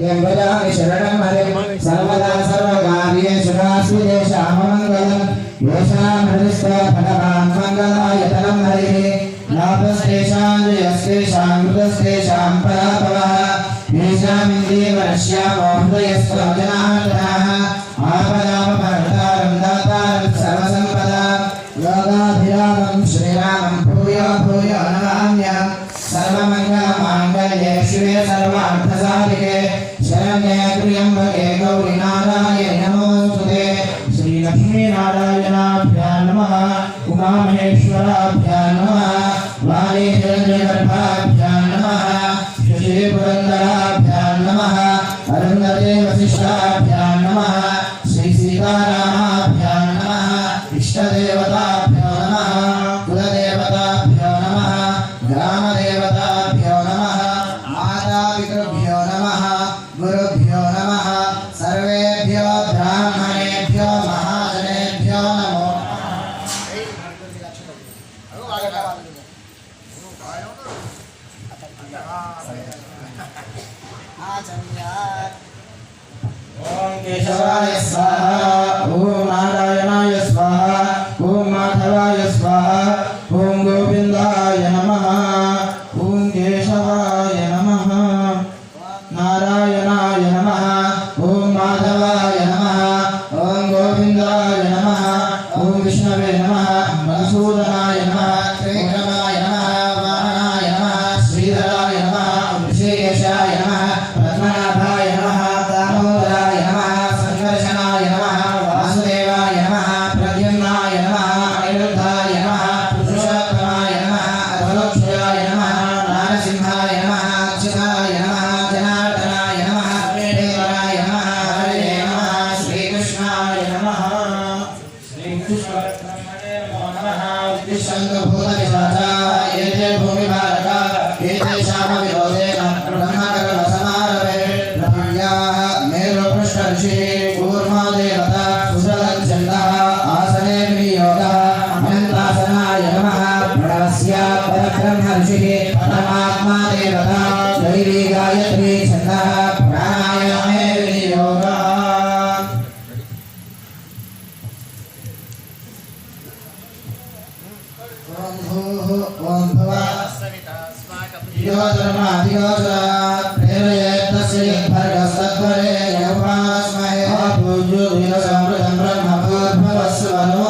नित्यं भजामि शरणं हरिं सर्वदा सर्वकार्येषु नास्ति तेषाममङ्गलम् येषां हृदिस्थो भगवान् मङ्गलायतनं हरिः लाभस्तेषां जयस्तेषां मृतस्तेषां पराभवः येषामिन्द्रियवरश्यामो हृदयस्थो जनार्दनः आपदापहर्तारं दातारं सर्वसम्पदां योगाभिरामं श्रीरामं भूयो भूयो नमाम्यहम् सर्वमङ्गलमाङ्गल्ये शिवे सर्वार्थसाधिके शरण्ये त्र्यम्बके गौरि नारायणि नमोऽस्तुते श्रीलक्ष्मीनारायणाभ्यां नमः उमामहेश्वराभ्यां नमः वाणीहिरण्यगर्भाभ्यां नमः शशिपुरन्दराभ्यां नमः अरुन्धते वसिष्ठाभ्यां नमः श्रीसीतारामाभ्यां नमः इष्टदेवताभ्यो नमः कुलदेवताभ्यो नमः ग्रामदेवताभ्यो नमः मातापितृभ्यो नमः गुरुभ्यो नमः सर्वेभ्यो ब्राह्मणेभ्यो महाजनेभ्यो नमो ओम केशवाय स्वाहा ओम नारायणाय स्वाहा ओम माधवाय स्वाहा ओम गोविंदाय नमः ओम केशवाय नमः नारायणाय नमः ओम माधवाय नमः ओम गोविंदाय नमः ओम विष्णवे नमः मधुसूदनाय नमः त्रिविक्रमाय नमः वाहनाय नमः श्रीधराय नमः ऋषिकेशाय नमः पद्मनाभाय नमः दामोदराय नमः संकर्षणाय नमः वासुदेवाय नमः प्रद्युम्नाय नमः अनिरुद्धाय नमः पुरुषोत्तमाय नमः अधोक्षयाय नमः नारसिंहाय नमः अच्युताय नमः जनार्दनाय नमः देवराय नमः हरे नमः श्रीकृष्णाय नमः श्रीकृष्णब्रह्मणे नमो नमः उत्तिष्ठन्तु भूतपिशाचा एते भूमिभारका एतेषामविरोधेन ब्रह्मकर्मसमारभे पृथिव्याः मेरुपृष्ठऋषिः कूर्मदेवता सुषदच्छन्दः आसने विनियोगः अनन्तासनाय नमः प्रणवस्य परब्रह्मऋषिः परमात्मा देवता दैवी गायत्री छन्दः प्राणायामे विनियोगः ओम भूः ओम भुवः योधर्माधियोधरात् प्रेरयेत्तस्य यद्भर्गस्तत्परे यौपास्महे पूज्यो वीरसमृतं ब्रह्मभूर्भुवस्सुवनो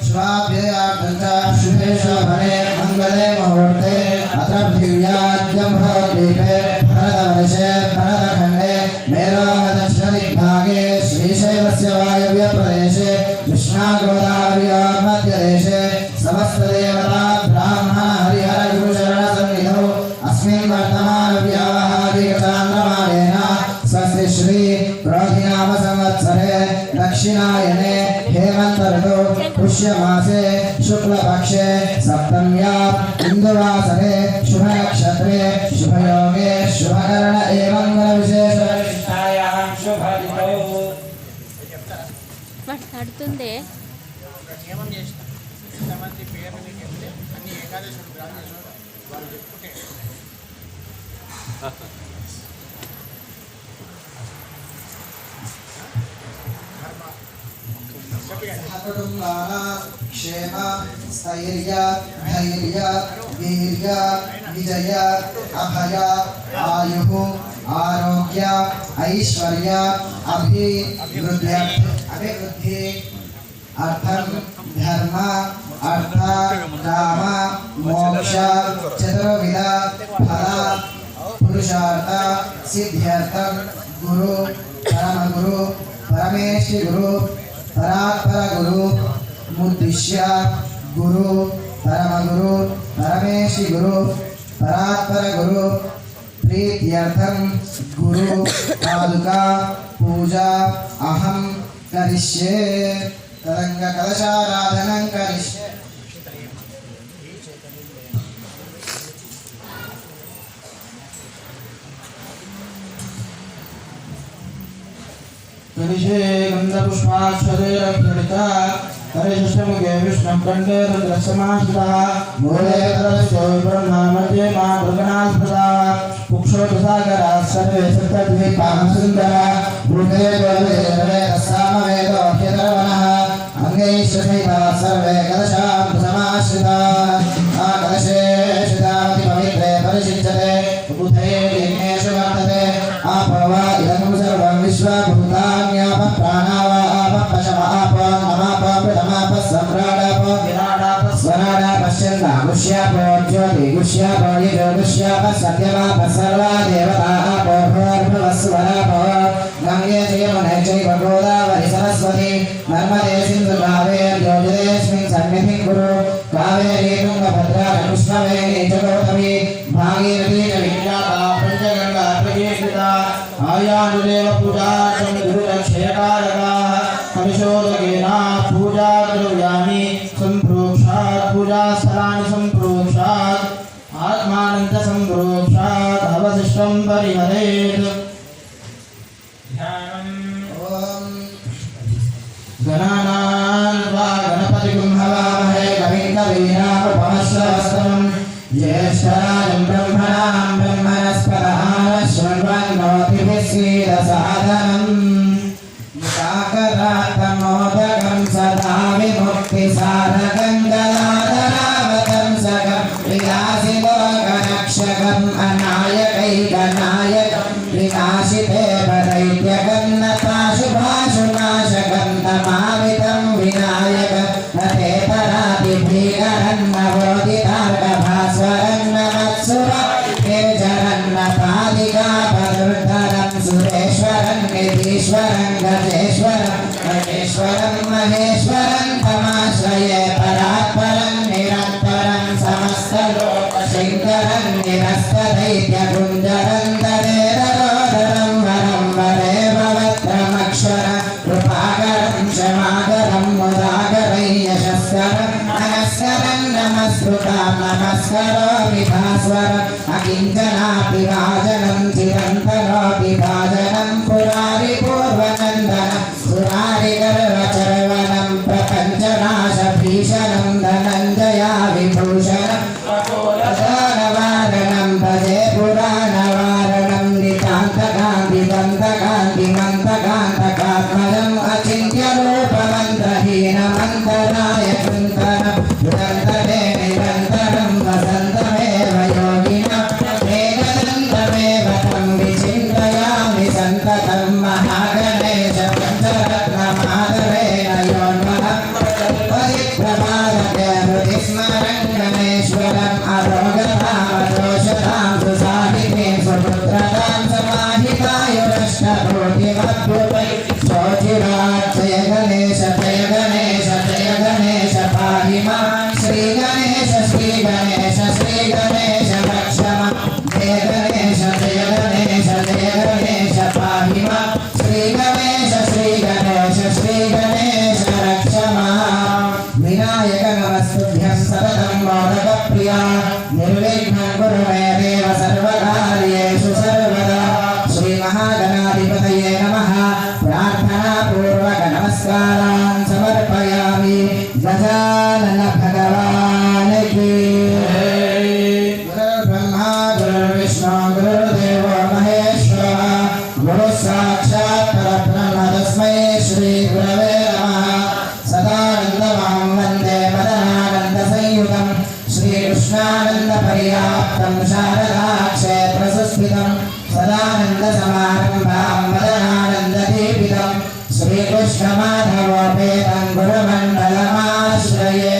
स्वाभ्ययार्थं च शुभे शोभने मङ्गले मुहूर्ते अत्र पृथिव्याद्यम्भोद्वीपे भरतवर्षे भरतखण्डे मेरोदक्षिणदिग्भागे श्रीशैलस्य वायव्यप्रदेशे कृष्णागोदावर्योर्मध्यदेशे समस्तदेवता ब्राह्मण हरिहर गुरुशरणसन्निधौ अस्मिन् वर्तमानव्यावहारिकचान्द्रमानेन स्वस्ति श्री क्रोधिनाम संवत्सरे दक्षिणायने हेमन्त ऋतौ पुष्यमासे शुक्लपक्षे सप्तम्यां इन्दुवासरे शुभनक्षत्रे शुभयोगे शुभकरण एवं विशेषविशिष्टायां शुभऋतौ మాట్లాడుతుందే నియమం చేసిన ఇంతమంది పేర్లు నీకు చెప్తే అన్ని ఏకాదశులు బ్రాహ్మణులు వాళ్ళు చెప్పుకుంటే क्षेम स्थैर्य धैर्य वीर्य विजय अभय आयुः आरोग्य ऐश्वर्य अभिवृद्धि अर्थं धर्म अर्थ काम मोक्ष चतुर्विध फल पुरुषार्थ सिद्ध्यर्थं गुरु परमगुरु परमेश्वर गुरु परात्पर गुरु मुद्दिश्य गुरु परमगुरु परमेश्वर गुरु परात्पर गुरु प्रीत्यर्थं गुरु पादुका पूजा अहं करिष्ये तरंग कलशाराधनं करिष्ये करिष्ये गन्धपुष्पाक्षरेरक्षणिता करिष्यमुखे विष्णुं कण्ठे रुद्रसमाश्रितः मूले तरस्यो ब्रह्मा मध्ये मा मृगणास्पदा कुक्षोतसागरा सर्वे सप्तद्वीपाः सुन्दरा भूते गोविन्दे सामवेदो ह्यतर्वणः अंगैश्चैता सर्वे कलशां समाश्रिताः आकलशे श्रितावति पवित्रे परिषिच्यते बुधे यज्ञेषु वर्तते आपो वा इदं सर्वं विश्वभूतान्यापः प्राणावा आपः पशव आपो नमापो प्रथमापः सम्राडापो विराडापः स्वराडापः छन्दागुष्यापो ज्योतिगुष्यापो यजोगुष्यापः सत्यवापः सर्वा देवता आपो भूर्भुवः स्वरापो गङ्गे यमुने चैव गोदावरि सरस्वती नर्मदे सिन्धु कावेर्योजदेऽस्मिन् सन्निधिं कुरु कावेरी तुङ्गभद्रा कृष्णवेणी च गौतमी भागीरथी च विख्याता पञ्चगङ्गा प्रकीर्तिता आयानुदेव पूजार्थं गुरुरक्षयकारकाः हविषोदकेन पूजा द्रव्याणि सम्प्रोक्षात् पूजास्थलानि सम्प्रोक्षात् आत्मानं च सम्प्रोक्षात् अवशिष्टं परिहरेत् गणानां त्वा गणपतिं हवामहे कविं कवीनामुपमश्रवस्तमं ज्येष्ठराजं ब्रह्मणां ब्रह्मणस्पतः शृण्वन्नोतिभिः सीदसादनम् मुदाकरात्तमोदकं सदा विमुक्तिसारकं दलादरावतंसकं विलासिलोकरक्षकम् अनायकैकनायकं विनाशिते दैत्यकं नताशुभाशुनाशकं तमावितं विनायकं नतेतरातिभीकरं नवोदितार्कभास्वरं नमत्सुरं नपादिकापदुर्धरं सुरेश्वरं निधीश्वरं गजेश्वरं महेश्वरं महेश्वरं तमाश्रये परात्परं निरन्तरं समस्तलोकशङ्करं निरस्तदैत्यकुञ्जरं तदेतरोदरं वरं वरे भवत्रमक्षरं कृपाकरं क्षमाकरं मुदाकरं यशस्करं नमस्करं नमस्कृतां नमस्करोमि भास्वरम् अकिञ्चनाभिभाजनं चिरन्तनोऽभिभाजनं पुरारिपूर्वनन्दनं सुरारिगर्वचर्वनं प्रपञ्चनाशभीषणं धनञ्जयाविभूषणं प्रकोलदानवारणं भजे पुराणवारणं नितान्तकान्तिदन्तकान्तिमन्तकान्तकात्मजम् अचिन्त्यरूपमन्त्रहीनमन्तरायकृन्तनं दुरन्तरे निरन्तरं वसन्तमेव योगिनं मेघदन्तमेव तं विचिन्तयामि सन्ततं महागणेश पञ्चरत्नमादरेण योन्महं परिप्रभारते हृदिस्मरं गणेश्वरम् अरोगतामदोषतां सुसाहितीं सुपुत्रतां समाहितायुरष्टकोटिमद्भुतैः शोचिरात् जय गणेश जय गणेश जय गणेश पाहि मां श्रीगणेश श्रीगणेश श्रीगणेश रक्ष मां जय गणेश जय गणेश जय गणेश पाहि मां श्रीगणेश श्रीगणेश श्रीगणेश रक्ष मां विनायक नमस्तुभ्यं सततं मोदकप्रिया निर्विघ्नं कुरु मे देव सर्वकार्येषु सर्वदा श्रीमहागणाधिपतये नमः प्रार्थनापूर्वक नमस्कारान् समर्पयामि गजानन भगवान् की गुरुर्ब्रह्मा गुरुर्विष्णु गुरुर्देवो महेश्वरः गुरुः साक्षात् परब्रह्म तस्मै श्री गुरवे नमः सदानन्दमहं वन्दे मदनानन्दसंयुतं श्रीकृष्णानन्दपर्याप्तं शारदाक्षेत्रसुस्थितं सदानन्दसमारम्भां मदनानन्ददीपितं श्रीकृष्णमाधवोपेतं गुरुमण्डलमाश्रये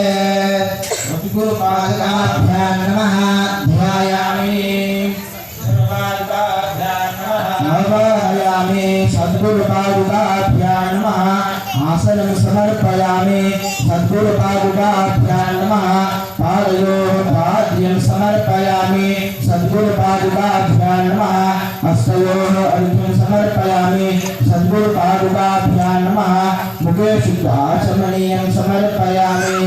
गुरुपादुकाभ्यां नमः ध्यायामि नमः सद्गुरुपादुकाभ्यां नमः आसनं समर्पयामि सद्गुरुपादुकाभ्यां नमः पादयोः पाद्यं समर्पयामि सद्गुरुपादुकाभ्यां नमः हस्तयोः अर्घ्यं समर्पयामि सद्गुरुपादुकाभ्यां नमः मुखे शुद्धाचमनीयं समर्पयामि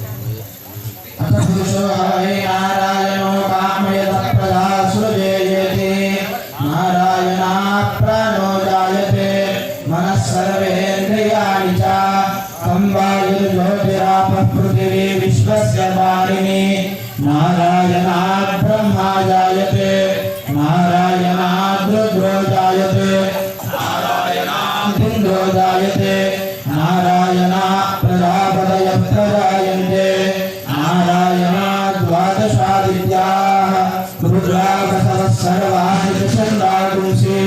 अथ पुरुषो हरे नारायणो कामयतः सुरजेयते नारायणाप्राणो जायते मनः सर्वेन्द्रियाणि च तं वायुर्ज्योतिः नारायणी नारायणात् ब्रह्मा जायते नारायणात् रुद्रो जायते नारायणात् इन्द्रो जायते नारायणात् प्रजापतयः प्रजायन्ते नारायणात् द्वादशादित्याः रुद्रावसवः सर्वाणि छन्दागुंसि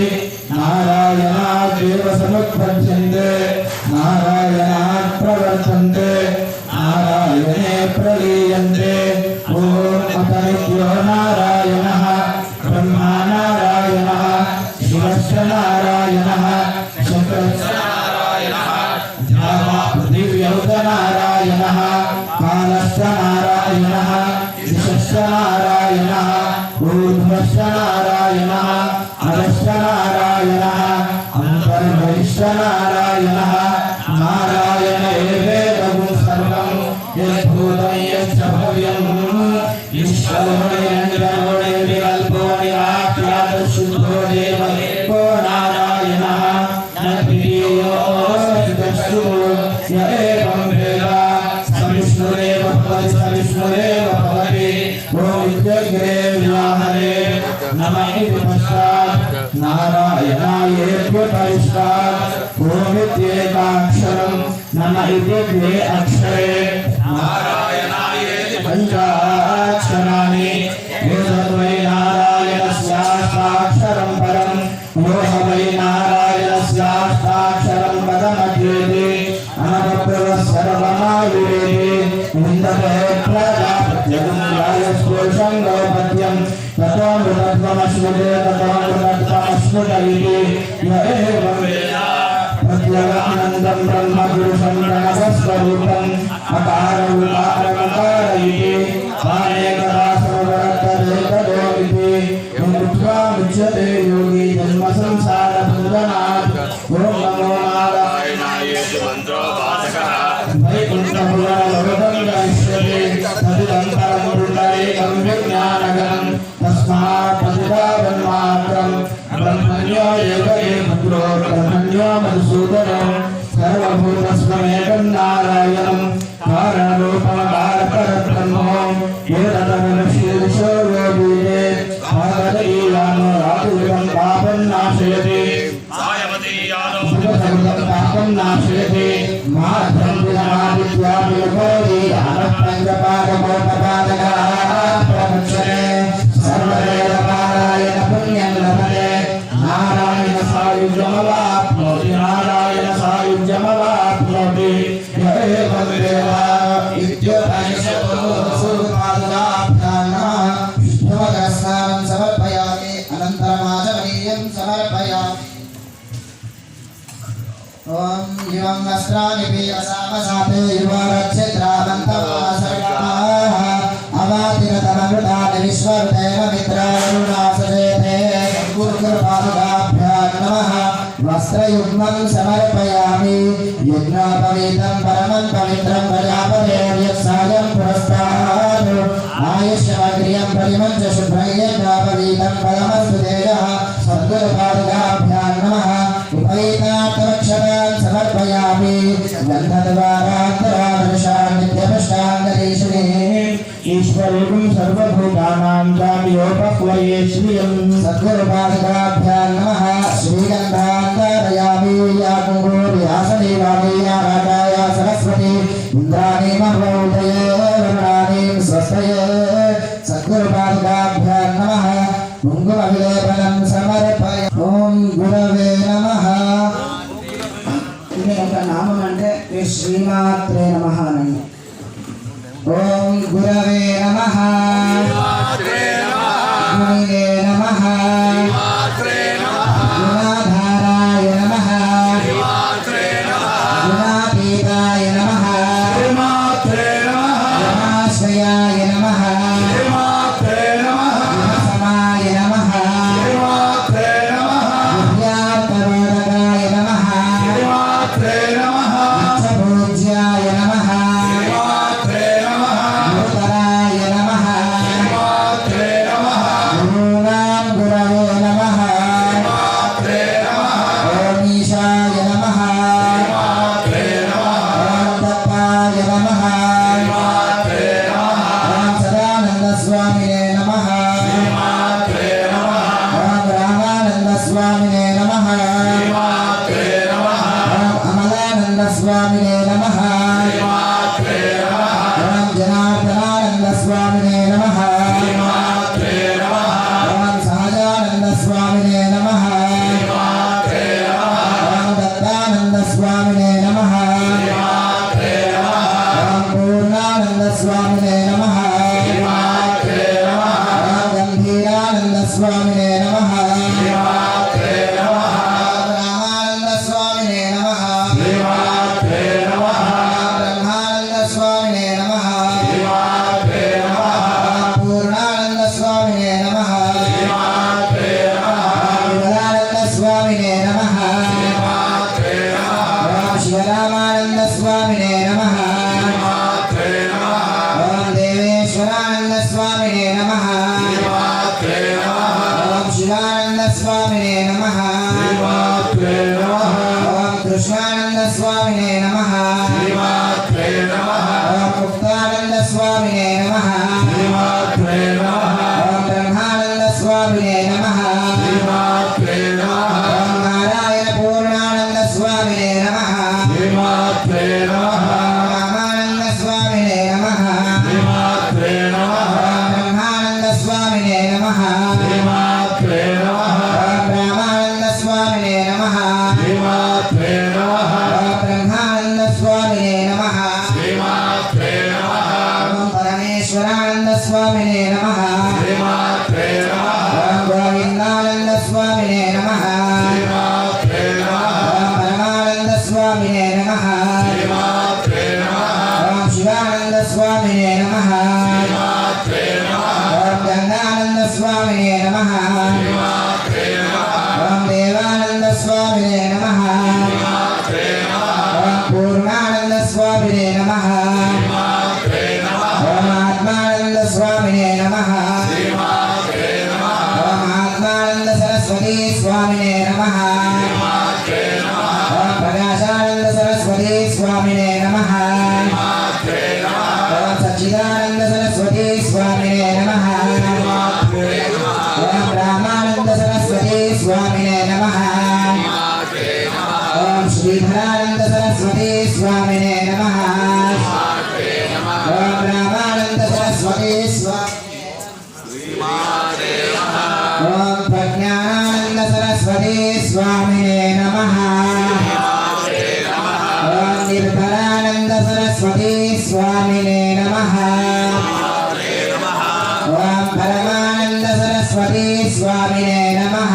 नारायणात् देव समुत्पद्यन्ते नारायणात् प्रवर्तन्ते नारायणे प्रलीयन्ते ॐ अतनित्यो नारायणः ब्रह्मा नारायणः शिवश्च नारायणः शक्रश्च नारायणः द्यावा पृथिव्यौ च नारायणः कालश्च नारायणः दिशश्च नारायणः ऊर्ध्वश्च नारायणः अधश्च नारायणः अन्तर्बहिश्च नारायणः नारायण एवेदं सर्वं यद्भूतं यच्च भव्यं विकल्पो निराख्यातशुद्धो देव एको नारायणः न द्वितीयोऽस्ति य एवं वेद सविष्णुरेव भवति सविष्णुरेव भवति ॐ इत्यग्रे व्याहरे नमः इति पश्चात् नारायणायेत्युपरिष्टात् ॐ इत्येकाक्षरं नमः इति द्वे अक्षरे नारायणायेति पञ्चाक्षराणि एतद्वै नारायणस्याष्टाक्षरं परं यो ह वै नारायणस्याष्टाक्षरं पदमध्येति अनवप्रवः सर्वमायुरेति निन्दते प्रजापत्यगं रायस्पोषं गौपत्यं ततो मृतत्वमश्नुते ततो मृतत्वमश्नुत इति य एवं वेद प्रत्यगानन्दं ब्रह्मपुरुषं प्रणवस्वरूपम् अकार उकार इति अनेकदा सर्वरत्तदेकदो इति मुक्त्वा मुच्यते योगी जन्म संसारबन्धनात् ॐ नमो नारायणायेति मन्त्रोपासकः वैकुण्ठपुरलोकं गमिष्यति तदिदं परं पुण्डरीकं विज्ञानगणं तस्मात् प्रतिभावन्मात्रं ब्रह्मण्यो एव पुत्रो ब्रह्मण्यो मधुसूदनो सर्वभूतस्वमेकं नारायणं कारणरूपमकारपरब्रह्मो एतदनुशीर्षो योगीये भागवतीयानो रातुलिकं पापं नाशयति सुखसमुदं पापं नाशयति माधं विनादित्याभिलकोदि आनः पञ्चपादकोपपादकः प्रमुच्यते सर्ववेदपारायण पुण्यं लभते नारायण सायुज्यमवाप्नोति नारायण सायुज्यमवाप्नोति य एवं वेद इत्युपनिषतो सुपादुकाभ्यां नमः विष्णुवदस्नानं समर्पयामि अनन्तरमाचमनीयं समर्पयामि ॐ इवं वस्त्राणि पीयसामसाते युवरच्छिद्रावन्तवासर्गाः अवातिरतममृतानि विश्वरूपेण मित्रारुणासजेते गुरुकृपादुकाभ्यां नमः वस्त्रयुग्मं समर्पयामि यज्ञोपवीतं परमं पवित्रं प्रजापतेर्यत्सायं पुरस्तात् आयुष्यमग्रियं परिमं च शुभ्रं यज्ञोपवीतं परमस्तु तेजः सद्गुरुपादुकाभ्यां नमः उपवीतार्थमक्षतां समर्पयामि गन्धद्वारान्तरादर्शान् नित्यपष्टाङ्गरीषणे ईश्वरूपं सर्वभूतानां जाम्योपह्वये श्रियं सद्गुरुपादुकाभ्यां नमः श्रीगन्धान्तरयामि या कुङ्कुर्यासदेवामि या राजाया सरस्वती इन्द्राणि महोदये वरुणानीं स्वस्तये सद्गुरुपादुकाभ्यां नमः कुङ्कुमविलेपनं समर्पय ॐ गुरवे नमः ఇది ఒక నామం అంటే శ్రీమాత్రే నమః అని ఓం గురవే నమః గురవే నమః గుణాధారాయ నమః గుణాతీతాయ నమః గుణాశ్రయాయ నమః గుణసమాయ నమః గుణ్యార్థబోధకాయ నమః పూజ్యాయ నమః గురుతరాయ నమః గురూణాం గురవే నమః ఓం ఈశాయ నమః ఓం దత్తాయ నమః ఓం ఈశ్వరానంద స్వామినే నమః శ్రీమాత్రే నమః ఓం శివానంద స్వామినే నమః శ్రీమాత్రే నమః ఓం కృష్ణానంద స్వామినే నమః శ్రీమాత్రే నమః ఓం ముక్తానంద స్వామినే నమః శ్రీమాత్రే నమః ఓం బ్రహ్మానంద స్వామినే నమః శ్రీమాత్రే నమః ఓం నారాయణ పూర్ణానంద స్వామినే నమః శ్రీమాత్రే నమః రామానంద స్వామినే నమః శ్రీమాత్రే నమః ఓం బ్రహ్మానంద స్వామినే నమః శ్రీమాత్రే నమః ఓం రామానంద స్వామినే నమః శ్రీమాత్రే నమః ఓం బ్రహ్మానంద స్వామినే నమః శ్రీమాత్రే నమః ఓం పరమేశ్వరానంద స్వామినే నమః శ్రీమాత్రే నమః ఓం గోవిందానంద స్వామినే నమః శ్రీమాత్రే నమః ఓం పరమానంద స్వామినే నమః శ్రీమాత్రే నమః ఓం శివానంద స్వామినే నమః శ్రీమాత్రే నమః ఓం గంగానంద స్వామినే నమః శ్రీమాత్రే నమః ఓం దేవానంద స్వామినే నమః శ్రీమాత్రే నమః ఓం పూర్ణానంద స్వామినే నమః శ్రీమాత్రే నమః ఓం ఆత్మానంద స్వామినే నమః శ్రీమాత్రే నమః ఓం ఆత్మానంద సరస్వతీ స్వామినే నమః శ్రీమాత్రే నమః ఓం ప్రకాశానంద సరస్వతీ స్వామినే నమః శ్రీమాత్రే నమః ఓం సచ్చిదానంద సరస్వతీ స్వామినే నమః శ్రీమాత్రే నమః ఓం రామానంద సరస్వతీ స్వామినే నమః శ్రీమాత్రే నమః ఓం శ్రీధరానంద సరస్వతీ స్వామినే నమః శ్రీమాత్రే నమః ఓం రామానంద సరస్వతీ స్వామినే శ్రీమాత్రే నమః ఓం ప్రజ్ఞానానంద సరస్వతీ స్వామినే నమః శ్రీమాత్రే నమః ఓం నిర్భరానంద సరస్వతీ స్వామినే నమః శ్రీమాత్రే నమః ఓం పరమానంద సరస్వతీ స్వామినే నమః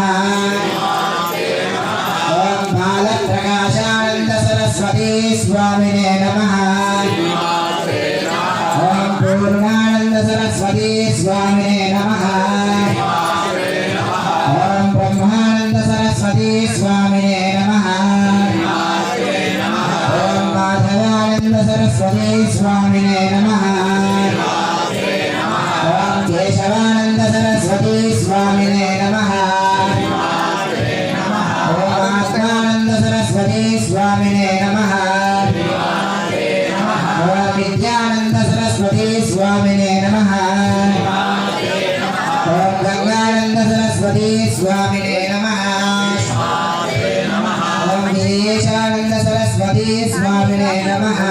ఓం బాలప్రకాశానంద సరస్వతీ స్వామినే నమః శ్రీమాత్రే నమః ఓం పూర్ణానంద సరస్వతీ స్వామినే నమః శ్రీమాత్రే నమః ఓం బ్రహ్మానంద సరస్వతీ స్వామినే నమః శ్రీమాత్రే నమః ఓం మాధవానంద సరస్వతీ స్వామినే నమః శ్రీమాత్రే నమః ఓం కేశవానంద సరస్వతీ స్వామినే నమః శ్రీమాత్రే నమః ఓం ఆత్మానంద సరస్వతీ స్వామినే నమః శ్రీమాత్రే నమః ఓం విద్యానంద సరస్వతీ స్వామినే నమః శ్రీమాత్రే నమః ఓం గంగానంద సరస్వతీ స్వామినే నమః శ్రీమాత్రే నమః ఓం గిరీశానంద సరస్వతీ స్వామినే నమః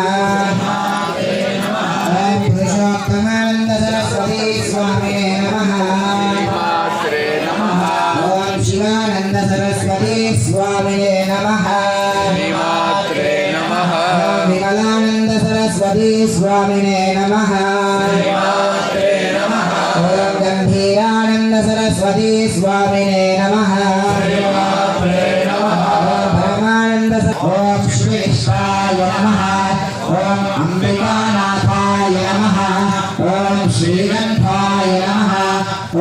శ్రీమాత్రే నమః ఓం పురుషోత్తమానంద సరస్వతీ స్వామినే నమః శ్రీమాత్రే నమః ఓం శివానంద సరస్వతీ స్వామినే నమః శ్రీమాత్రే నమః ఓం విమలానంద సరస్వతీ స్వామినే నమః శ్రీమాత్రే నమః ఓం గంభీరానంద సరస్వతీ స్వామినే నమః శ్రీమాత్రే నమః ఓం పరమానంద ఓం శ్రీ విశ్వాయ నమః ఓం అంబికానాథాయ నమః ఓం శ్రీగంధాయ నమః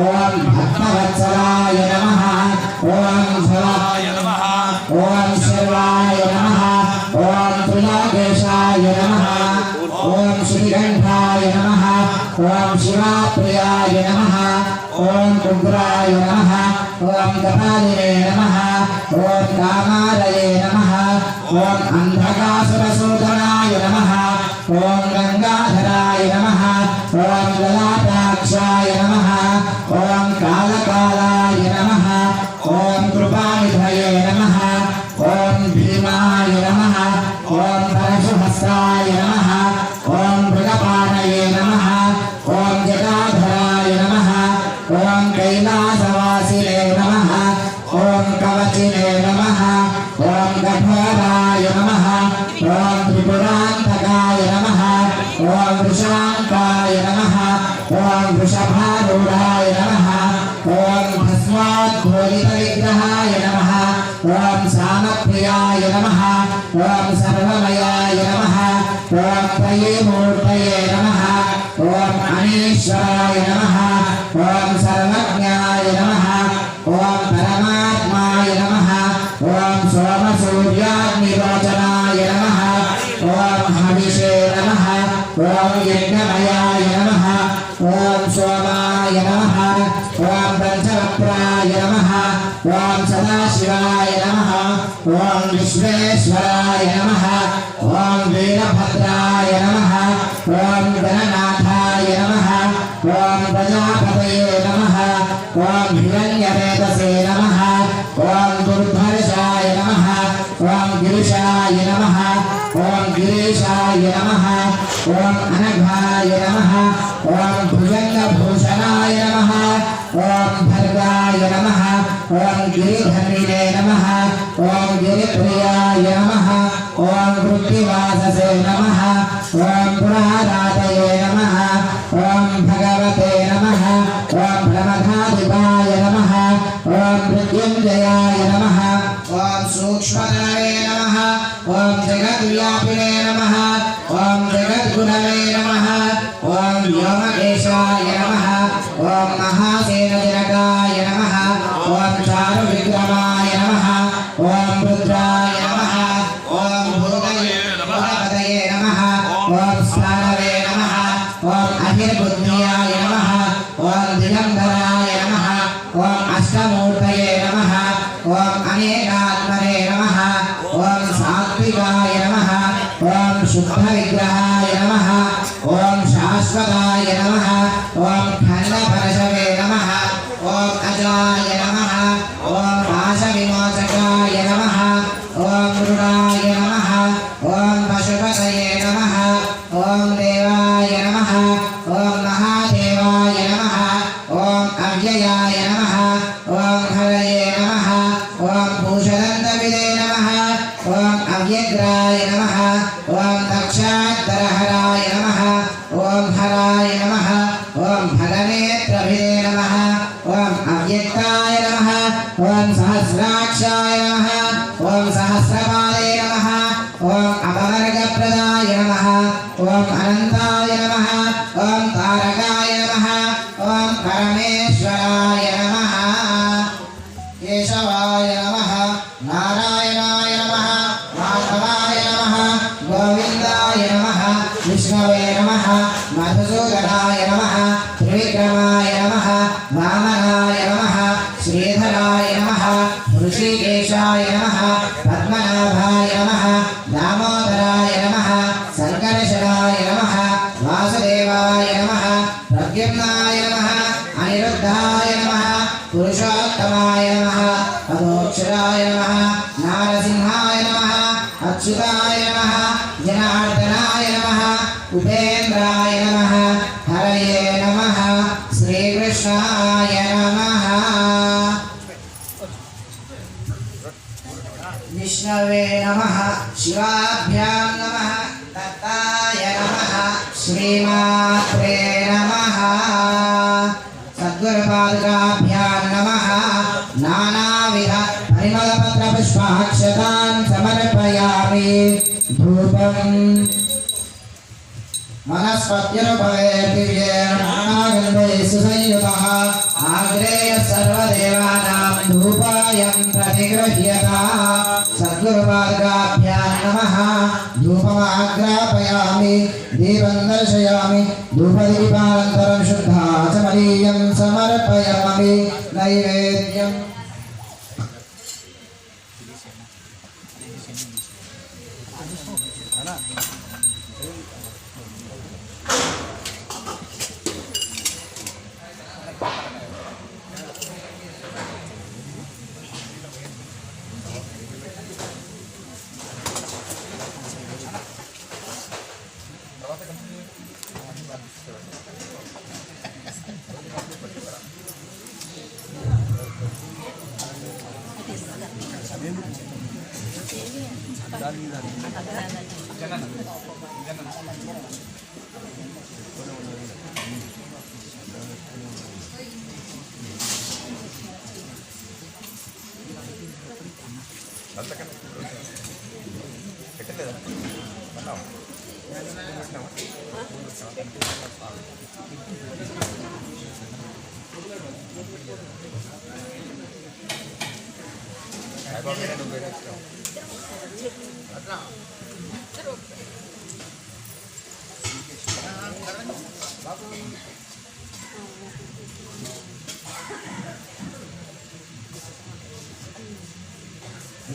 ఓం భక్తవత్సలాయ నమః ఓం శివాయ నమః ఓం శివాయ నమః ఓం త్రిలోకేశాయ నమః ఓం శ్రీగంధాయ నమః ఓం శివాప్రియాయ నమః ఓం ఉగ్రాయ నమః ఓం కపాలినే నమః ఓం కామాలయే నమః ఓం అంధకాసురసూదనాయ నమః ఓం గంగాధరాయ నమః ఓం లలాటాక్షాయ నమః ఓం కాళకాలాయ నమః ఓం కృపానిధయే నమః ఓం భీమాయ నమః ఓం పరశుహస్రాయ నమః ఓం మృగపాణయే నమః ఓం జటాధరాయ నమః ఓం కైలాసవాసినే నమః ఓం కవచినే నమః ఓం కఠోరాయ నమః ఓం త్రిపురాంతకాయ నమః ఓం వృషాంకాయ నమః ఓం వృషభారూఢాయ నమః ఓం భస్మాద్ఘోలిత విగ్రహాయ నమః ఓం సామప్రియాయ నమః ఓం సర్వమయాయ నమః ఓం త్రయీమూర్తయే నమః ఓం అనీశ్వరాయ నమః ఓం సర్వజ్ఞాయ నమః ఓం పరమాత్మాయ నమః ఓం సోమసూర్యాగ్నిరోచనాయ నమః ఓం హవిషే నమః ఓం యజ్ఞమయాయ నమః ఓం सोमाय नमः ॐ पंचवक्त्राय नमः ॐ सदाशिवाय नमः ॐ विश्वेश्वराय नमः ॐ वीरभद्राय नमः ॐ गणनाथाय नमः ॐ प्रजापतये नमः ॐ हिरण्यवेदसे नमः ॐ दुर्धर्षाय नमः ॐ गिरिशाय नमः ॐ गिरीशाय नमः ॐ अनघाय नमः ॐ भुजङ्गभूषणाय नमः ॐ भर्गाय नमः ॐ गिरिधर्मिणे नमः ॐ गिरिप्रियाय नमः ॐ वृत्तिवाससे नमः ॐ पुरारातये नमः ॐ भगवते नमः ॐ प्रमथाधिपाय नमः ॐ मृत्युञ्जयाय नमः ॐ सूक्ष्मतरवे नमः ॐ जगद्व्यापिने नमः ॐ जगद्गुणवे नमः ॐ व्योमकेशाय नमः ॐ महासेनजनकाय नमः ॐ चारुविक्रमाय नमः ॐ रुद्राय नमः ॐ भूतये नमः ॐ स्थानवे नमः ॐ अहिर्बुद्ध्याय नमः ॐ दिगम्बराय नमः ॐ अष्टमूर्तये नमः ॐ अनेकात्मने नमः ॐ सात्विकाय नमः ॐ शुद्धविग्रहाय नमः ॐ शाश्वताय नमः ॐ खण्डपरशवे नमः ॐ अजाय नमः ॐ पाशविमोचकाय नमः ॐ मृडाय नमः ॐ पशुपतये नमः ॐ देवाय नमः ॐ महादेवाय नमः ॐ अव्ययाय नमः ॐ हरये नमः ॐ भूषदन्तविदे नमः ॐ अव्यग्राय नमः ॐ दक्षात्तरहराय नमः ॐ हराय नमः ॐ भगनेत्रभिदे नमः ॐ अव्यक्ताय नमः ॐ सहस्राक्षाय नमः ॐ सहस्रपादे नमः ॐ अपवर्गप्रदाय नमः ॐ अनन्ताय नमः ॐ तारकाय नमः ॐ परमेश्वराय नमः केशवाय नमः नारायणाय नमः माधवाय नमः गोविन्दाय नमः विष्णवे नमः मधुसूदनाय नमः त्रिविक्रमाय नमः वामनाय नमः श्रीधराय नमः ऋषिकेशाय नमः पद्मनाभाय नमः दामोदराय नमः संकर्षणाय नमः वासुदेवाय नमः प्रद्युम्नाय नमः अनिरुद्धाय नमः पुरुषोत्तमाय नमः अधोक्षराय नमः नारसिंहाय नमः अच्युताय नमः जनार्दनाय नमः उपेन्द्राय नमः हरये नमः श्रीकृष्णाय नमः विष्णवे नमः शिवाभ्यां नमः दत्ताय नमः श्रीमात्रे नमः सद्गुरुपादुकाभ्यां नमः नानाविध परिमलपत्रपुष्पाक्षतान् समर्पयामि धूपम् वनस्पत्यनुपवेर्दिव्येर्नानागन्धैः सुसंयुतः आग्रेय सर्वदेवानां धूपायं प्रतिगृह्यता सद्गुरुपादुकाभ्यां नमः धूपमाग्रापयामि दीपं दर्शयामि धूपदीपानन्तरं शुद्धाचमनीयं समर्पयामि नैवेद्यम्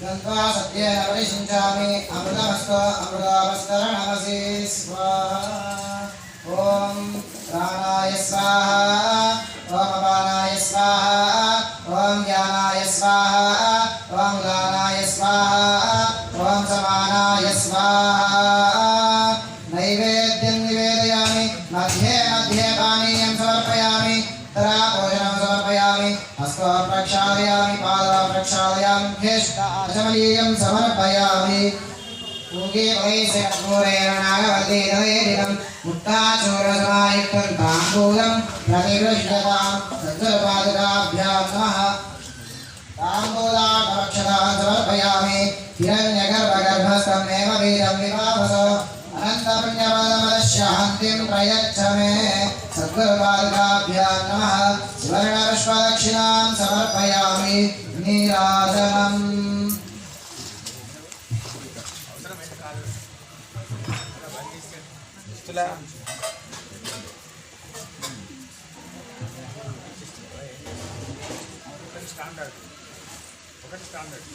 गन्त्वा सत्येन परिषिञ्चामि अमृतमस्तु अमृतावस्तरणमसि स्वाहा ॐ प्राणाय स्वाहा ॐ अपानाय स्वाहा ॐ ज्ञानाय स्वाहा ॐ दानाय स्वाहा ॐ समानाय स्वाहा नैवेद्यं निवेदयामि मध्ये मध्ये पानीयं समर्पयामि तदा भोजनं समर्पयामि हस्तो प्रक्षालयामि पादं प्रक्षालयामि केशमलीयं समर्पयामि पूगे वैसे पूरेण नागवल्लीदवेदिनं मुक्ताचूरसमायुक्तं ताम्बूलं प्रतिगृह्यतां सज्जपादुकाभ्यां नमः ताम्बूलाभक्षतां समर्पयामि हिरण्यगर्भगर्भस्थं एव वीरं विभावस अनन्तपुण्यपदमदशान्तिं प्रयच्छ मे सद्गुरुपादुकाभ्यां नमः सुवर्णपुष्पदक्षिणां समर्पयामि नीराजनम् ఒకటి స్టాండర్డ్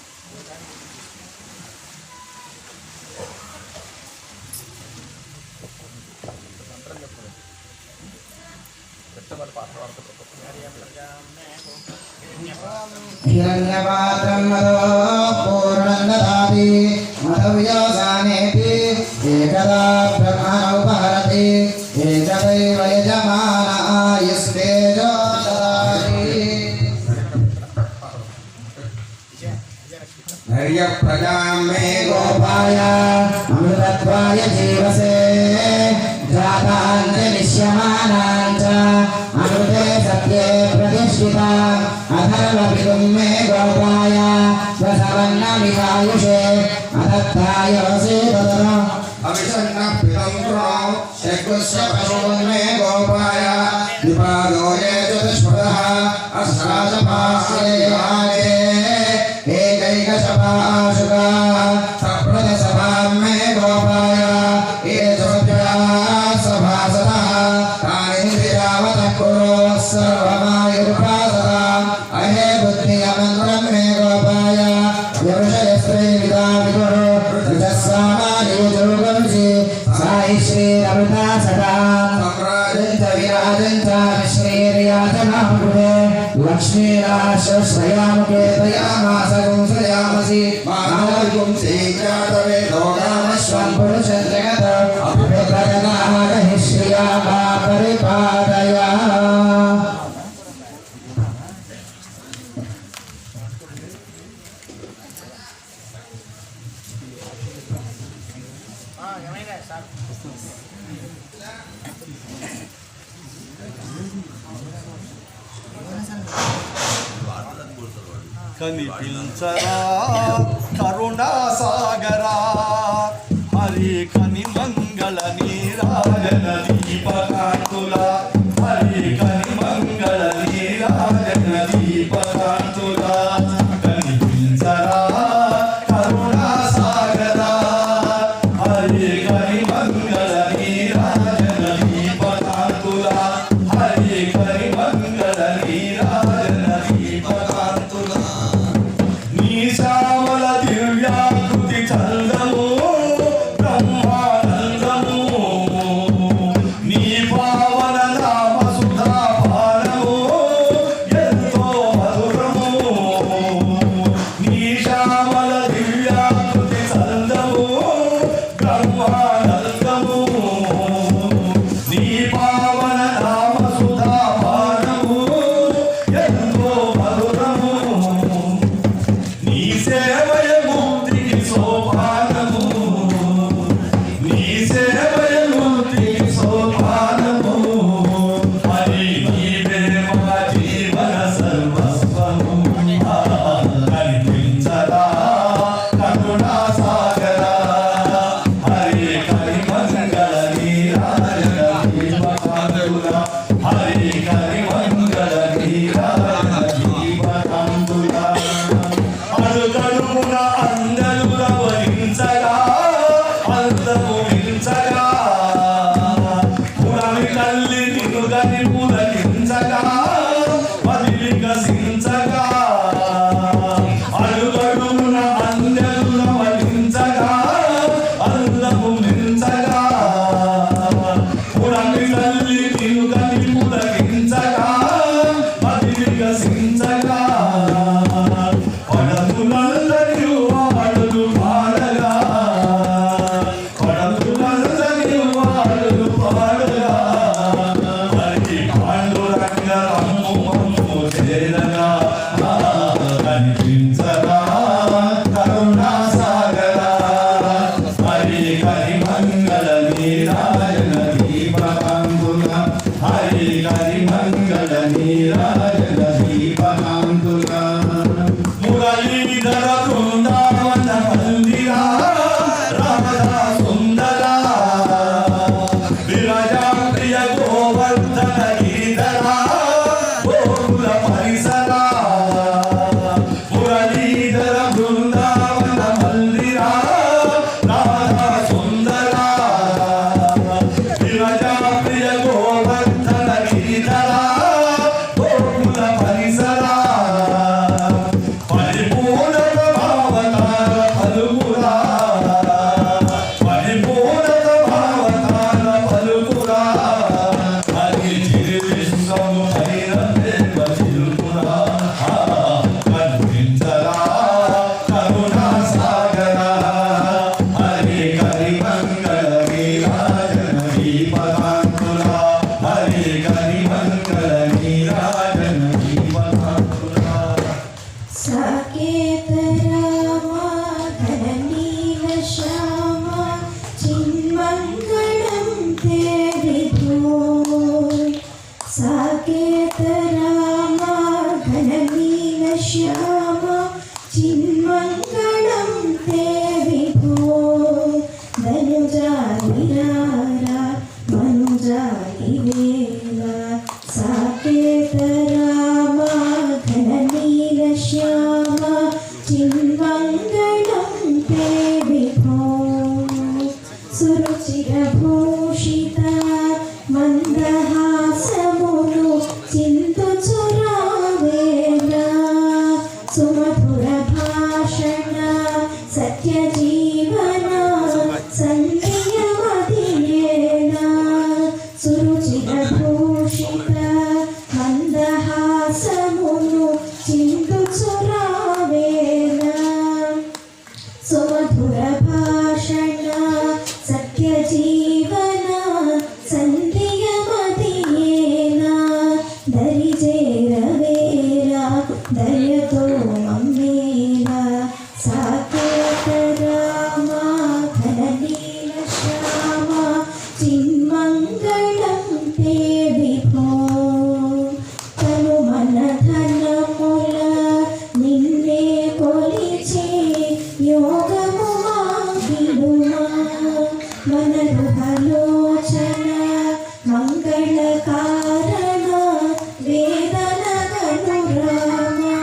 हिरण्यपात्रं मदो पूर्णं ददाति मदव्यवसानेऽपि एकदा ब्रह्मणोपहरति एकदैव यजमान आयुस्तेजो ददाति धैर्यप्रजां मे गोपाय अमृतत्वाय जीवसे जाताञ्जलिष्यमानाञ्च अमृते सत्ये प्रतिष्ठिता अथर्वपितुं मे गोपाय स्वसवन्नमिहायुषे अदत्तायोऽसि ततः अभिषन्नः पितं कृणो यज्ञस्य पशून् मे गोपाय विपादो ये चतुष्पदः अष्टादपाश्रये एकैकशपाशुका सप्रदसभां मे गोपाय एतोऽप्यया सभासदः तानिन्द्रियावतः कुरु सर्वमायुरुपासदाम् अहे बुद्धियमन्त्रं मे गोपाय व्यवषयस्त्रैविदा विकुरु ऋतस्सामानियुजुर्गंसि साई श्रीरमृता सदा सम्राजन्त विराजन्त श्रीर्यातनां कृते लक्ष्मीराश्रयामुखे तयामास गुंसयामसि मानविगुं श्रीजातवे लोकामश्वं पुरुषं जगत अभिप्रगनाः श्रिया मा परिपादय ఏమైనా సార్ కనిపించరా కరుణా సాగరా హరి కని మంగళ నీరాజన దీపకాంతుల హరి కని మంగళ నీరాజన దీపకాంతుల కనిపించరా కరుణా సాగరా హరి కని మంగళ నీరాజన దీపకాంతుల హరి కని మంగళ నీరాజన దీపకాంతుల నీ శ్యామల దివ్యాకృతి చందము బ్రహ్మానందము నీ పావన నామ సుధా పానము ఎంతో మధురము నీ శ్యామల దివ్యాకృతి చందము బ్రహ్మానందము నీ పావన నామ సుధా పానము ఎంతో మధురము నీ సేవయ ముక్తికి సోపానము నీ సేవయ ముక్తికి సోపానము హరి నీవే మా జీవన సర్వస్వము కనిపించరా కరుణా సాగరా హరి కరి మంగళ నీరాజన దీపకాంతుల హరి కరి మంగళ నీరాజన దీపకాంతుల అడుగడుగున అందరూ రవరించగా అందము మించగా పురమి తల్లి నిన్ను గని పులకించగా మది వికసించగా అడుగడుగున పులకించగా మది వికసించగా పడతులందరి వాడులు పాడగా పడతులందరి వాడులు పాడగా మరి పాండురంగ రమ్ము మమ్ము చేరగా కనిపించగా కరుణా సాగరా హరి కరి మంగళ నీరాజన దీపకాంతుల హరి కరి మంగళ నీరాజన దీపకాంతుల మురళీధర బృందావన మందిరా రాధా సుందర విరజా ప్రియ గోవర్ధన గిరిధరా గోకుల పరిసరా మురళీధర బృందావన మందిరా రాధా సుందర విరజా ప్రియ గోవర్ధన గిరిధరా గోకుల పరిసరా పరిపూర్ణ భావతార పలుకురా పరిపూర్ణ భావతార పలుకురా హరి చిరు విశ్వము పైన ప్రేమ చిలుకురా కనిపించరా కరుణా సాగరా హరి కరి మంగళ నీరాజన దీపకాంతులా హరి కరి మంగళ నీరాజన దీపకాంతులా సాకేత రామ ధరణీల శ్యామ చిన్మంగళం తే విభో సాకేత రామ ధరణీల శ్యామ చిన్మంగళం తే విభో ధనుజా విరారా మనుజా వివేలా సాకేత రామ ధరణీల శ్యామ చిన్మంగళం తే విభో సురుచిరభూషిత మందహాసమును చింతుచురావేలా సుమధుర భాషణ సత్య జీవన సంధ్యమతియేనా సురుచిరభూషిత మందహాసమును చింతుచురావేలా సుమధుర భాషణ సత్య జీవన సంధ్యమతియేనా దరిజేరవేరా దయతో మమ్మేలా సాకేత రామ ధరణీల శ్యామ చిన్మంగళం తే విభో తను మన ధనముల నిన్నే కొలిచే యోగము మాకిడుమా మన రుహలోచన మంగళ కారణ వేదన గనురామా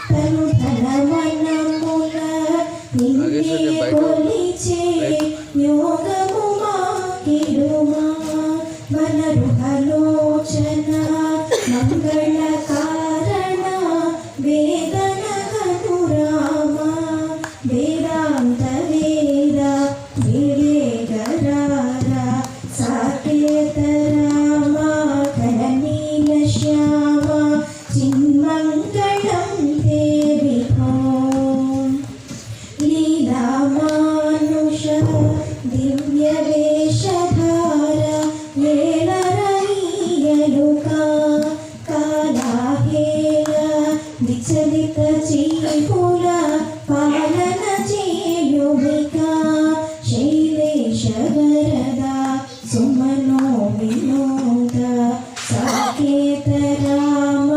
తను ధన మనముల నిన్నే కొలిచే యోగము మాకిడుమా మన రుహలోచన మంగళ కారణ వేదన గనురామా వేదాంత వేద వివేకరారా సాకేత రామ ధరణీల శ్యామ చిన్మంగళం తే విభో లీలామానుష దివ్య వేషధార ఏలరనీయలుకా కాలాహేల విచలిత చీపుల పాలన చేయుమికా శైలేశ వరద సుమనో వినోద సాకేత రామ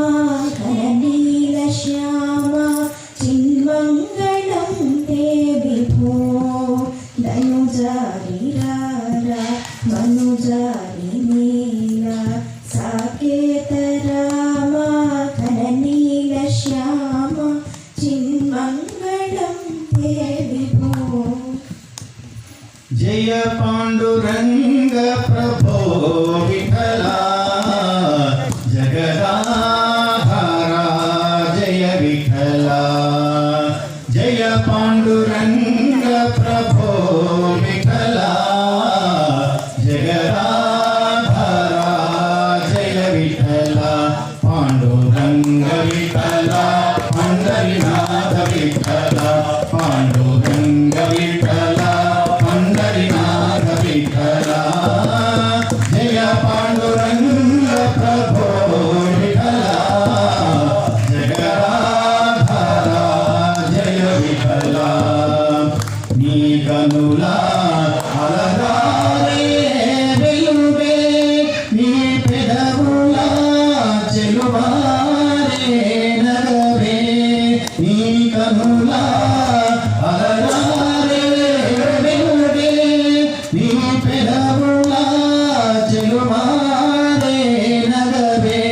ధరణీల శ్యామ చిన్మంగళం తే విభో ధనుజారి రారా మనుజారి నీలా సాకేత రామ ధరణీల శ్యామ చిన్మంగళం తే విభో జయ పాండురంగ ప్రభో విఠలా జగదాధారా జయ విఠలా జయ పాండురంగ ప్రభో విఠలా జగదాధారా జయ పండరినాథ విఠల పాండురంగ విఠల పండరినాథ విఠల జయ పాండురంగ ప్రభో విఠల జగరాధార జయ విఠల నీ కనులా అలరారే వెలుగే నీ పెదవులా చెలువారే నగరే నీ కనులా అలరారే వెలుగే నీ పెదవులా చెలువారే నగరే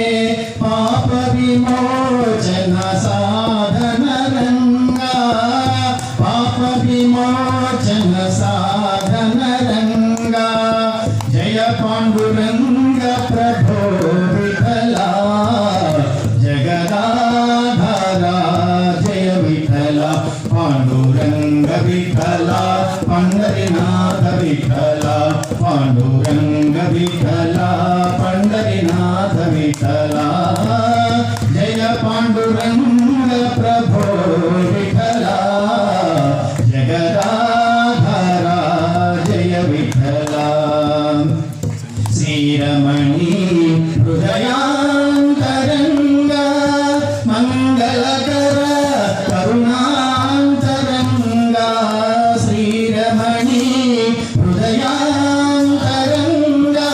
పాప విమోచన సాధన రంగా పాప విమోచన సాధన రంగా జయ పాండురంగ ప్రభో విఠల జగదాధార జయ విఠల పాండురంగ విఠల పండరినాథ విఠల పాండురంగ విఠల పండరినాథ విఠల జయ పాండురంగ ప్రభో విఠల జగదాధార జయ విఠల శ్రీరమణి హృదయాంతరంగా మంగళకర కరుణాంతరంగా శ్రీరమణి హృదయాంతరంగా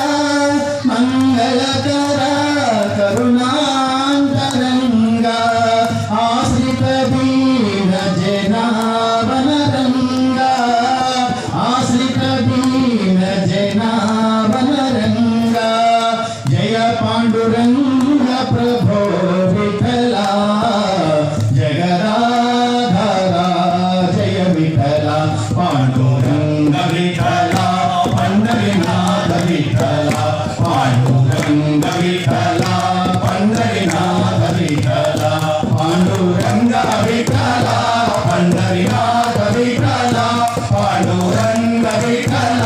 మంగళకర కరుణాంతరంగా ఆశ్రిత దీన జనావనరంగా ఆశ్రిత దీన జనావనరంగా జయ పాండురంగ ప్రభో విఠల జగరాధార జయ విఠల పాండురంగ విఠల పండరినాథ విఠల పాండురంగ విఠల పండరినాథ విఠల పాండురంగ విఠల పండరినాథ విఠల పాండురంగ విఠల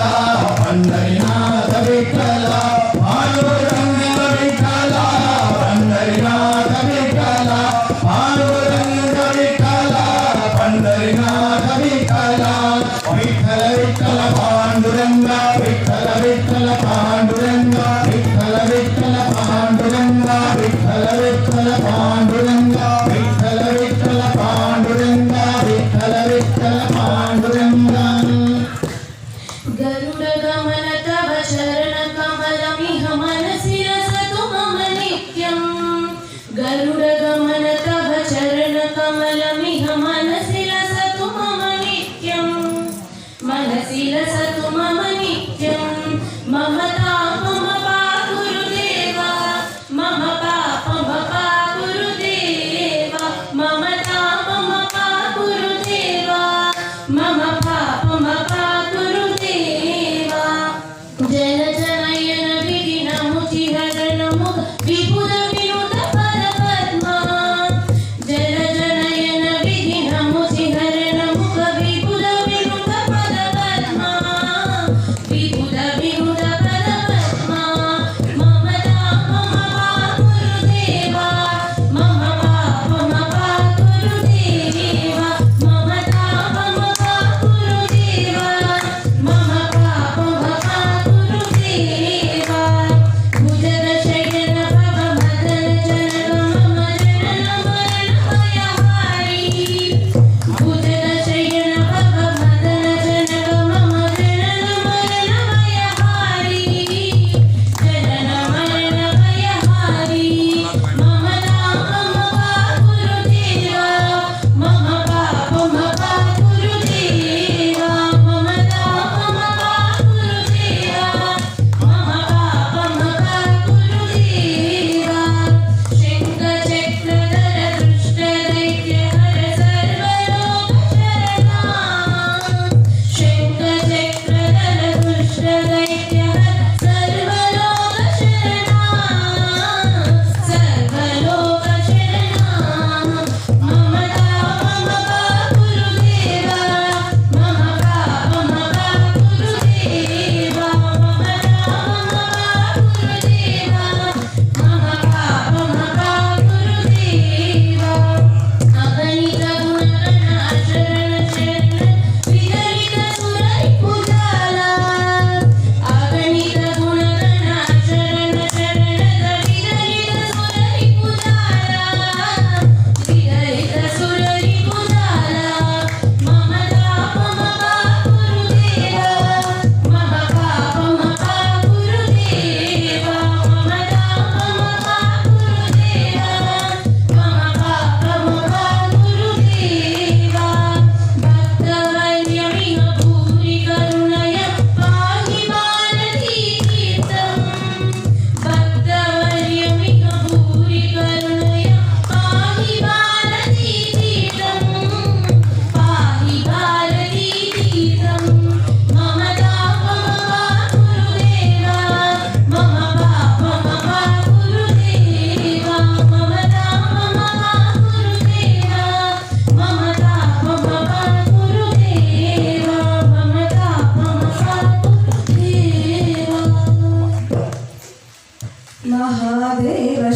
పండరినాథ విఠల పాండురంగ విఠల పండరినాథ విఠల పాండురంగ విఠల పండరినాథ విఠల విఠల విఠల పాండురంగ విఠల విఠల పాండురంగ విఠల విఠల పాండురంగ విఠల విఠల పాండురంగ విఠల విఠల పాండురంగ విఠల విఠల పాండురంగ गरुडगमन तव चरणकमलमिह मनसि रसतु मम नित्यम् गरुडगमन तव चरणकमलमिह मनसि रसतु मम नित्यम् मनसि रसतु मम नित्यम् महतापमपाकुरुदेव मम पापमपाकुरुदेव मम तापमपाकुरुदेव मम पापमपाकुरुदेव जन जनयन विघ्नमुचिहरण मुख विपुल विनुत परपद्मा जन जनयन विघ्नमुचिहरण मुख विपुल विनुत परपद्मा विपुल विनुत परपद्मा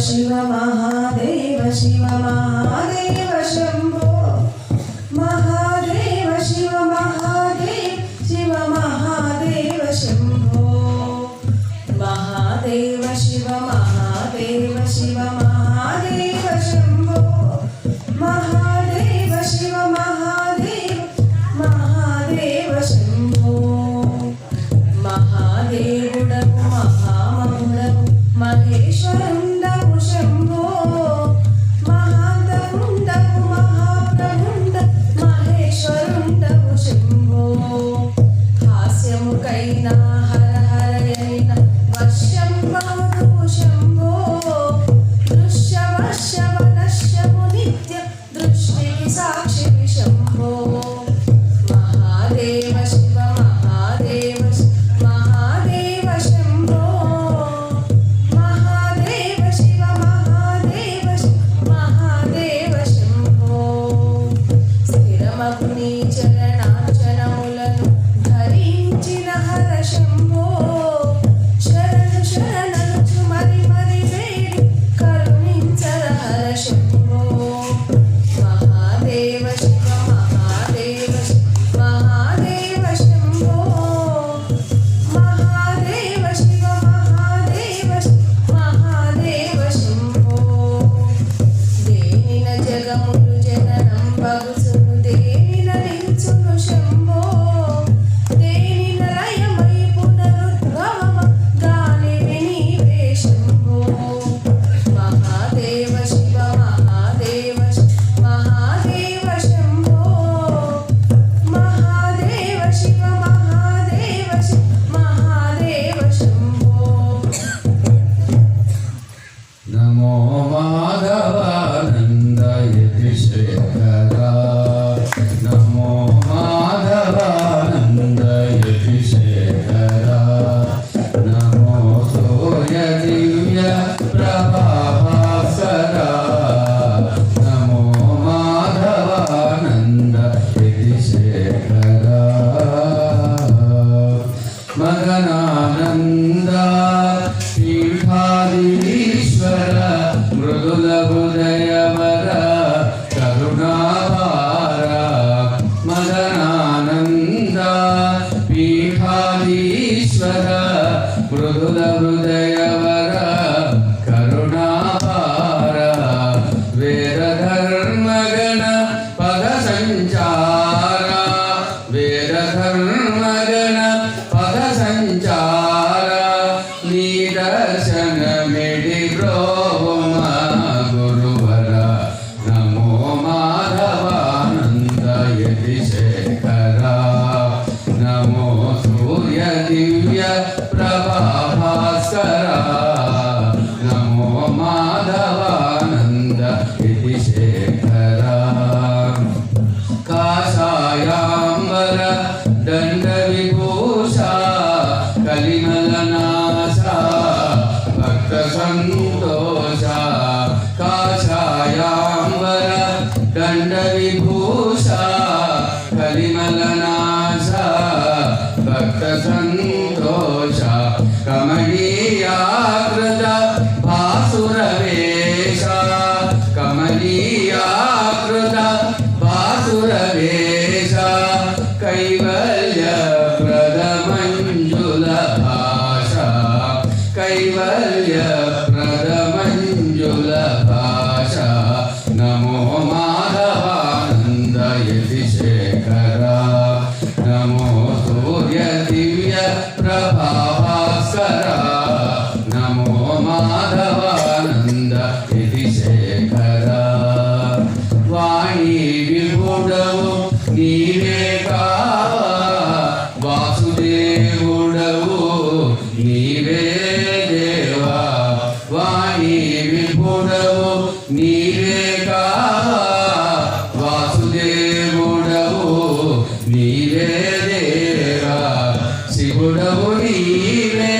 शिव महादेव शिव महादेव शंभो महादेव शिव महादेव शिव महादेव शंभो महादेव शिव महादेव शिव महादेव शंभो महादेव शिव महादेव महादेव शंभो महादेवुडु महामहुडु महेश्वरुंडु शंभो महांतमुंडु महाप्रभुंडु महेश्वरुंडु शंभो हास्यमुकैना हर हरयैना वश्यं बहु शंभो दृश्यवश्यवनश्यमु नित्य दृष्टिः साक्षि शंभो महादेव शिव महादेव महादेव शंभो महादेव शिव महादेव महादेव शंभो स्थिरमग्नि चरणार्चनमुలను ధరించిన హర శంభో శరణు శరణు మరి మరి వేడి కరుణించర హర శంభో महादेव शिव महादेव महादेव शंभो महादेव शिव महादेव महादेव शंभो देनिन जगमुलु जननं बगुसुनु देनिन निल्चुनु शंभो देनिन लयमై पुनरुद्भवम गानिनि నీవే शंभो महादेव शिव महादेव महादेव शंभो महादेव शिव महादेव महादेव शंभो नमो माधवानंद यतिशेखरा नमो माधवानंद यतिशेखरा नमो सूर्य दिव्य प्रभाभास्करा नमो माधवानंद यतिशेखरा मदनानंद पीठाधीश्वर मृदुल हृदयवर करुणाभार मदनानंद पीठाधीश्वर मृदुल हृदयवर करुणाभार वेद धर्मगण पद संचार वेद धर्मगण पद संचार निदर्शन मिडि ब्रोम गुरुवर नमो माधवानंद यतिशेखरा नमो सूर्य दिव्य प्रभाभास्करा नमो माधवानंद यतिशेखरा काषायाम्बर दंडविभूषा कलिमलनाशा भक्त संतोषा काषायाम्बर दंडविभूषा कलिमलनाशा भक्त संतोषा कमनीयाकृत भासुरवेशा कमनीयाकृत भासुरवेशा कैवल्य प्रदमंजुल भाषा कैवल्य प्रदमंजुल भाषा नमो माधवानंद यतिशेखरा नमो सूर्य दिव्य प्रभाभास्करा नमो माधवानंद यतिशेखरा वाणी विभुडवु నీవే కావా వాసుదేవుడవు నీవే దేవా వాణి విభుడవు నీవే కావా వాసుదేవుడవు నీవే దేవా శివుడవు నీవే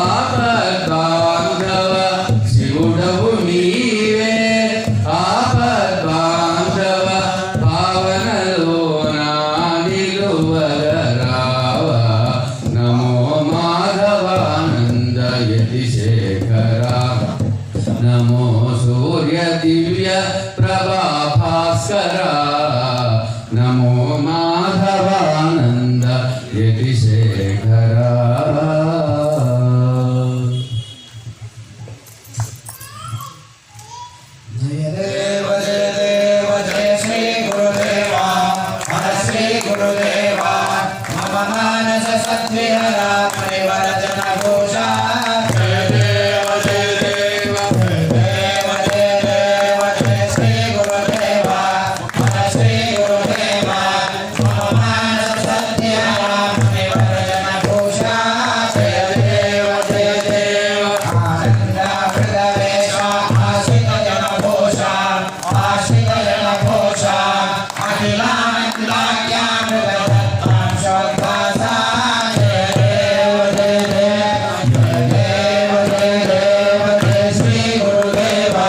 ఆపద్బాంధవ శివుడవు నీవే ఆపద్బాంధవ భావనలోన నిలువగరావ నమో మాధవానంద యతిశేఖర నమో సూర్య దివ్య ప్రభా భాస్కర నమో మాధవానంద యతిశేఖర జయ దేవ జయ శ్రీ గురుదేవా హర శ్రీ గురుదేవా మమ మానస సద్విహర పరివర్తన ఘోషా జయ దేవ జయ శ్రీ గురుదేవా హర శ్రీ గురుదేవా మమ మానస సద్విహర పరివర్తన ఘోషా జయ దేవ ఆనంద హృదయేశ ఆశ్రిత జన ఘోషా ఆశ్రిత జన ఘోషా అఖిలాండాఖ్యామృతత్వాంశోద్భాసా జయ దేవ జయ శ్రీ గురుదేవా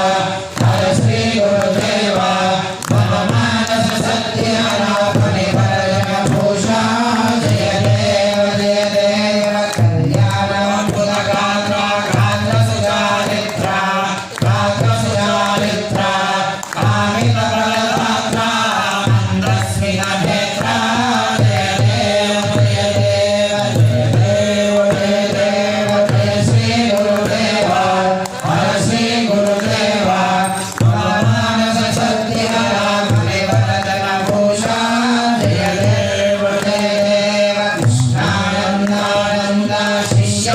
హర శ్రీ గురుదేవా మమ మానస సత్యహర పరివర్తన ఘోషా జయ దేవ కళ్యాణముదగాత్ర గాత్ర సుచారిత్ర గాత్ర సుచారిత్ర కామిత ప్రలతాత్ర మందస్మిత నేత్ర జయ దేవ శ్రీ గురుదేవా హర శ్రీ గురుదేవా మమ మానస సత్యహర పరివర్తన ఘోషా జయ దేవ కృష్ణానందానంద శిష్య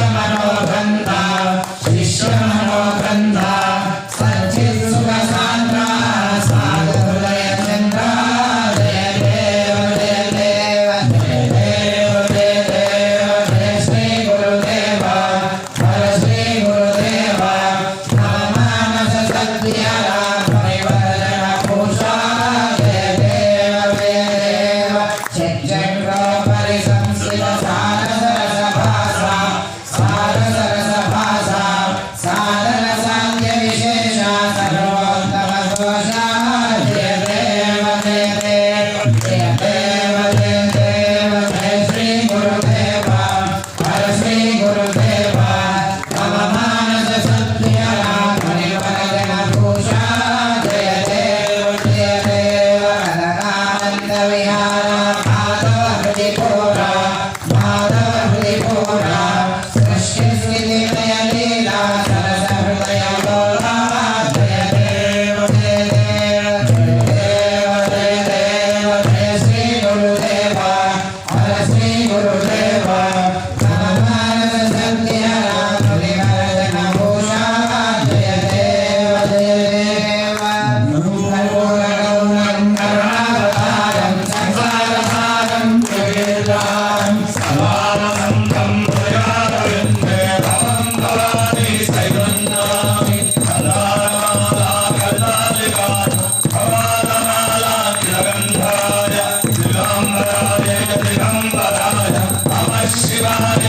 మనోగంధ సచ్చిత్ సుఖ సాంద్ర సాగ హృదయ చంద్ర జయ దేవ శ్రీ గురుదేవా హర శ్రీ గురుదేవా మమ మానస సత్యహర పరివర్తన ఘోషా జయ దేవ చక్ర పరిసంస్థిత సారసరస భాషా సాధన సాంఖ్య విశేష సర్వోత్తమ దోషా జయ దేవ జయ శ్రీ గురుదేవా హర శ్రీ గురుదేవా మమ మానస సత్యహర పరివర్తన ఘోషా జయ దేవ అలకానంద విహార మాధవ హృది పూర సృష్టి స్థితి లయ లీలా సరస హృదయ లోలా జయ దేవ జయ శ్రీ గురుదేవా హర శ్రీ గురుదేవా మమ మానస సత్యహర పరివర్తన ఘోషా జయ దేవ కరుణావతారం సంసారసారం త్రివిక్రమం సదానందం ప్రయాణవిందే భవం భవాని సైవన్నామి సదానాలా కదాలికాయ భవానమాలా నిలగంధాయ దిగంబరాయ దిగంబరాయ నమః శివాయ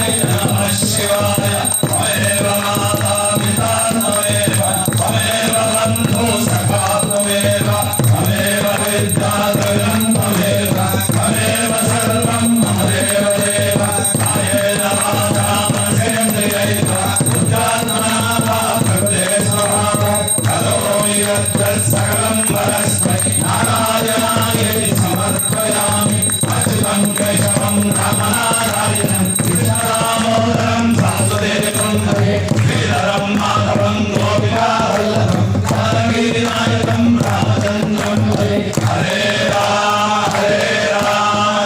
త్వమేవ మాతా పితా త్వమేవ త్వమేవ బంధు సఖా త్వమేవ త్వమేవ విద్యా త్రయం త్వమేవ త్వమేవ సర్వం మమ దేవ దేవ కాయేన వాచా మనసేంద్రియైః బుద్ధ్యాత్మనా వా ప్రకృతే స్వభావ కరోమి యద్యత్ సకలం పరస్మై నారాయణాయేతి సమర్పయామి అచ్యుతం కేశవం రామనారాయణం కృష్ణదామోదరం వాసుదేవం శ్రీధరం మాధవం గోపికావల్లభం బాలవీరనాయకం రామచంద్రం హరే రామ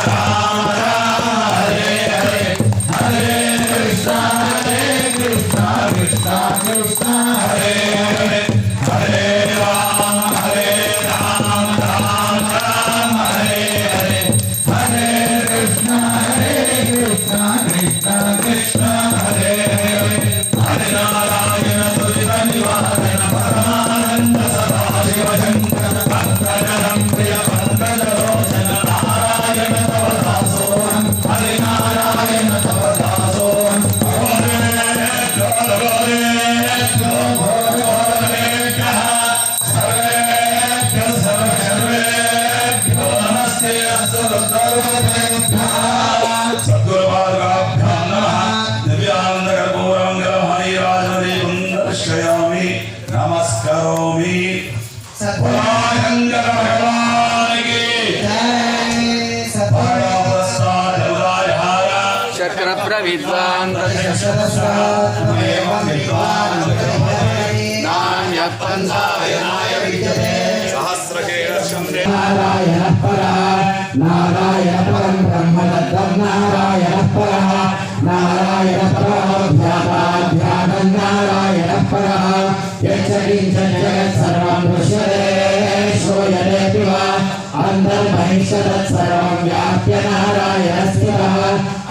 రామ హరే హరే హరే కృష్ణ కృష్ణ కృష్ణ హరే హరే హరే రామ నమస్కరోమి భగవాన్ భగవానికి శర్కర ప్రవిద్వాన్ నారాయణ పరా నారాయణ పరం బ్రహ్మ తత్వం నారాయణ పరా నారాయణ పరాధ్యానం నారాయణ పరా యచ్చ జగత్ సర్వం దృశ్యతే శ్రూయతే వా అంతర్బహిష్యత్ సర్వం వ్యాప్య నారాయణ స్థితః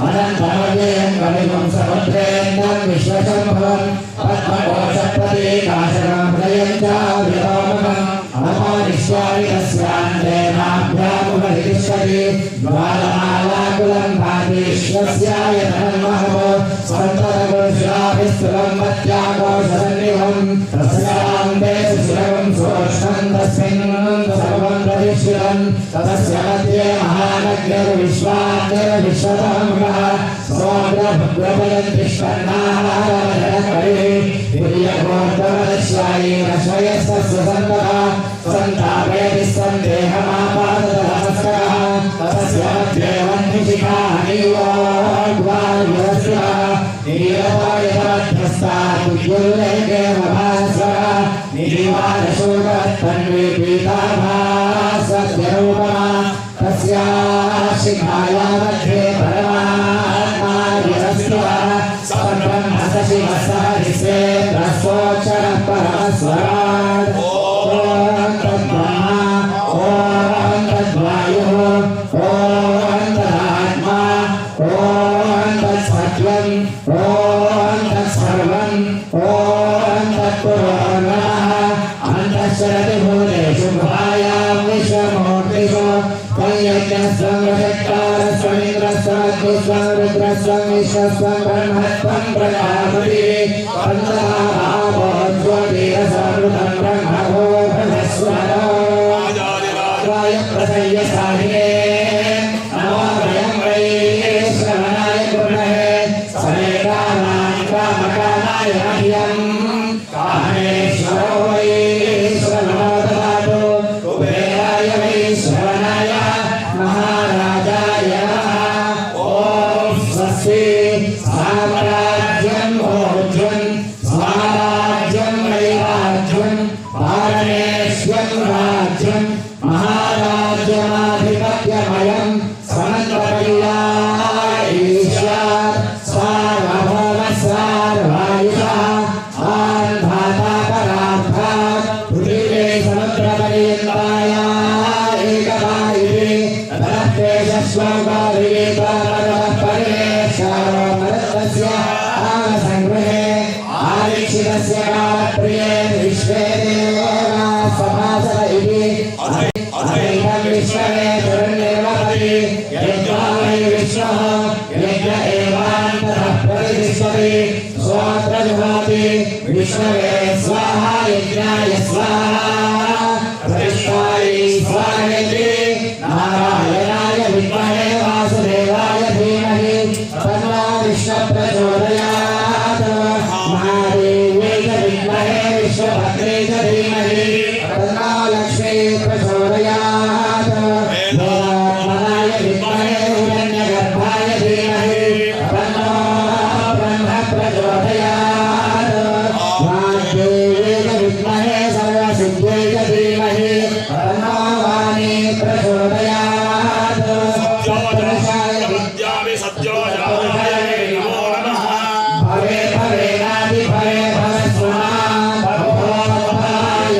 అనంతమవ్యయం కలిగం సముద్రేంద్రం విశ్వశంభవం పద్మకోశప్రతీకాశనం హృదయం చ విలోమకం అపారిష్యామి తస్యాంతేనాభ్యాముపరిష్యతి ద్వారమాలాకులం భాతి విశ్వస్యాయతనం మహో స్వంతరగురుశ్రాభిస్థులం మత్యాకోశసన్నిభం తస్యాంతే సుశిరవం సోష్ణం తస్మిన్ సర్వం ప్రతిష్ఠితం తస్య మధ్యే మహానగ్నిర్విశ్వాగ్నిర్ విశ్వతమః సోగ్రభగ్రపయంతిష్ఠన్నాహారమజనకరి తుల్యగోర్ధవదశ్యాయీ రశ్వయస్తస్య సంతః సంతాపయతి సందేహమాపాదతమస్కరః తస్య మధ్యే వహ్నిశిఖా నీవోడ్వాయురస్యః నీలవాయుమధ్యస్థాతుల్లేకేవ భాస్వరः నీవారశోకస్తన్వే పీతాభాసస్యరూపమా తస్యా శిఖాయా మధ్యే పరమాత్మా విరస్యः సర్వం హసశివసహరిస్తే రసోక్షరः పరమస్వరాట్ ఓం తద్బ్రహ్మ ఓం తద్వాయుః ఓం తదాత్మా ఓం తత్సత్యం ఓం తత్సర్వం ఓం తత్పురోర్నమః అంతఃశరతి భూతేషు భాయాం విశ్వమూర్తిషు త్వయ్యజ్ఞస్వం వషట్కారస్వమింద్రస్వమగ్నిస్వం రుద్రస్వం విశ్వస్వం బ్రహ్మత్వం ప్రజాపతిః పంచమహాభూతోజ్వలీరసమృతం బ్రహ్మభో బృహస్వరో రాయ ప్రసయ్యసాహినే నమో వయం వై శ్రవణాయ గురుమహే సనేకానాం కామకానాయ మహ్యం కామేశ్వరో వై శ్రవణో దదాతు కుబేరాయ వై శ్రవణాయ మహారాజాయ నమః ఓం స్వస్తి సామ్రాజ్యం భోజ్యం స్వరాజ్యం వైరాజ్యం పారణేశ్వం రాజ్యం మహారాజ్యమాధిపత్యమయం సమన్వపల్లాయీశ్వర్ సార్వభౌమ సార్వాయుషः ఆన్ధాతాపరార్థాత్ పృథివీ సముద్రపర్యంతాయా ఏకవాయుः తదప్యేషశ్లోకాదిగీతాపరపరేశారో మరత్తస్య ఆనసంగృహే ఆరీక్షితస్య కాలప్రియే విశ్వే దేవా సమాసర ఇతి అధైతం విశ్వమే తురున్నిర్వపతి యజ్ఞామై విష్ణుః యజ్ఞ ఏవాन्तరః ప్రతిష్ఠతి స్వాత్ర జుహాతి విష్ణవే స్వాహా యజ్ఞాయ స్వాహా ప్రతిష్ఠాయై స్వాహేతి నారాయణాయ విద్మహే వాసుదేవాయ ధీమహి తన్నో విష్ణు ప్రచోదయాత్ మహాదేవ్యై చ విద్మహే విశ్వభద్రే చ ధీమహి తన్నో లక్ష్మీ ప్రచోదయాత్ వేదాత్మనాయ విద్మహే హిరణ్యగర్భాయ ధీమహి తన్నో బ్రహ్మ ప్రచోదయాత్ వాగ్దేవ్యై చ విద్మహే సర్వసిద్ధ్యై చ ధీమహి తన్నో వాణీ ప్రచోదయాత్ సప్తదశాయ భవే భవేనాది భవే భవస్వనా భవోద్భవాయ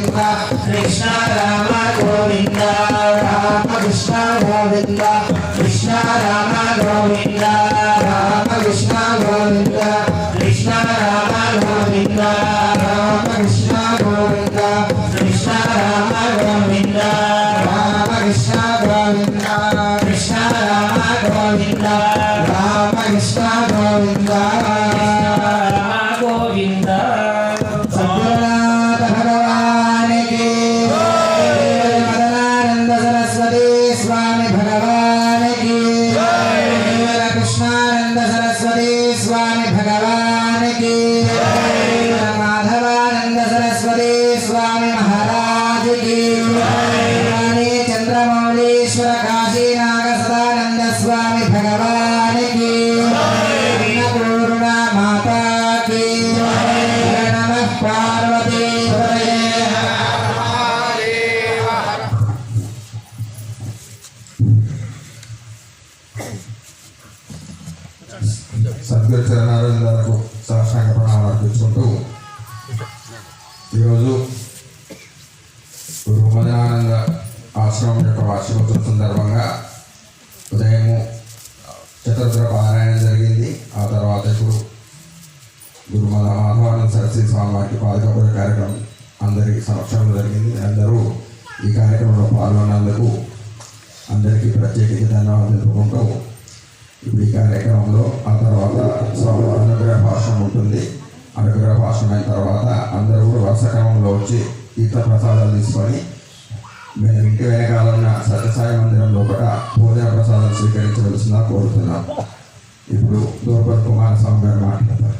గోవింద కృష్ణ రామ గోవింద రామ కృష్ణ గోవింద కృష్ణ రామ గోవింద రామ కృష్ణ గోవింద కృష్ణ రామ గోవింద రామ కృష్ణ గోవింద కృష్ణ రామ గోవింద రామ కృష్ణ గోవింద కృష్ణ రామ గోవింద రామ కృష్ణ గోవింద గోవింద సద్గురునాథ భగవానికి మదనానంద సరస్వతి స్వామి భగవానికి కృష్ణానంద సరస్వతి స్వామి భగవానికి మాధవానంద సరస్వతి స్వామి మహారాజుకి చంద్రమౌళీశ్వర కాశీనాగ సదానంద స్వామి భగవానికి అన్నపూర్ణ మాతాకి నమః పార్వతీ సద్గురు చరణాలకు సాష్టాంగ ప్రణామాలు అర్పించుకుంటూ ఈరోజు గురు మదనానంద ఆశ్రమం యొక్క వార్షికోత్సవం సందర్భంగా ఉదయము చతుర్థ పారాయణం జరిగింది. ఆ తర్వాత ఇప్పుడు గురు మాధవానంద సరస్వతి స్వామి వారికి పాదుక పూజ కార్యక్రమం అందరికీ సమక్షంలో జరిగింది. అందరూ ఈ కార్యక్రమంలో పాల్గొన్నందుకు అందరికీ ప్రత్యేకించి ధన్యవాదాలు తెలుపుకుంటూ ఇప్పుడు ఈ కార్యక్రమంలో ఆ తర్వాత స్వామి అనుగ్రహ భాషణం ఉంటుంది. అనుగ్రహ భాషణం అయిన తర్వాత అందరూ కూడా వరుస క్రమంలో వచ్చి తీర్థ ప్రసాదాలు తీసుకొని మేము ఇంటి వెనకాల ఉన్న సత్యసాయి మందిరం లోపల భోజన ప్రసాదాలు స్వీకరించవలసిందిగా కోరుతున్నాం. ఇప్పుడు దూరపతి కుమారస్వామి గారు మాట్లాడతారు.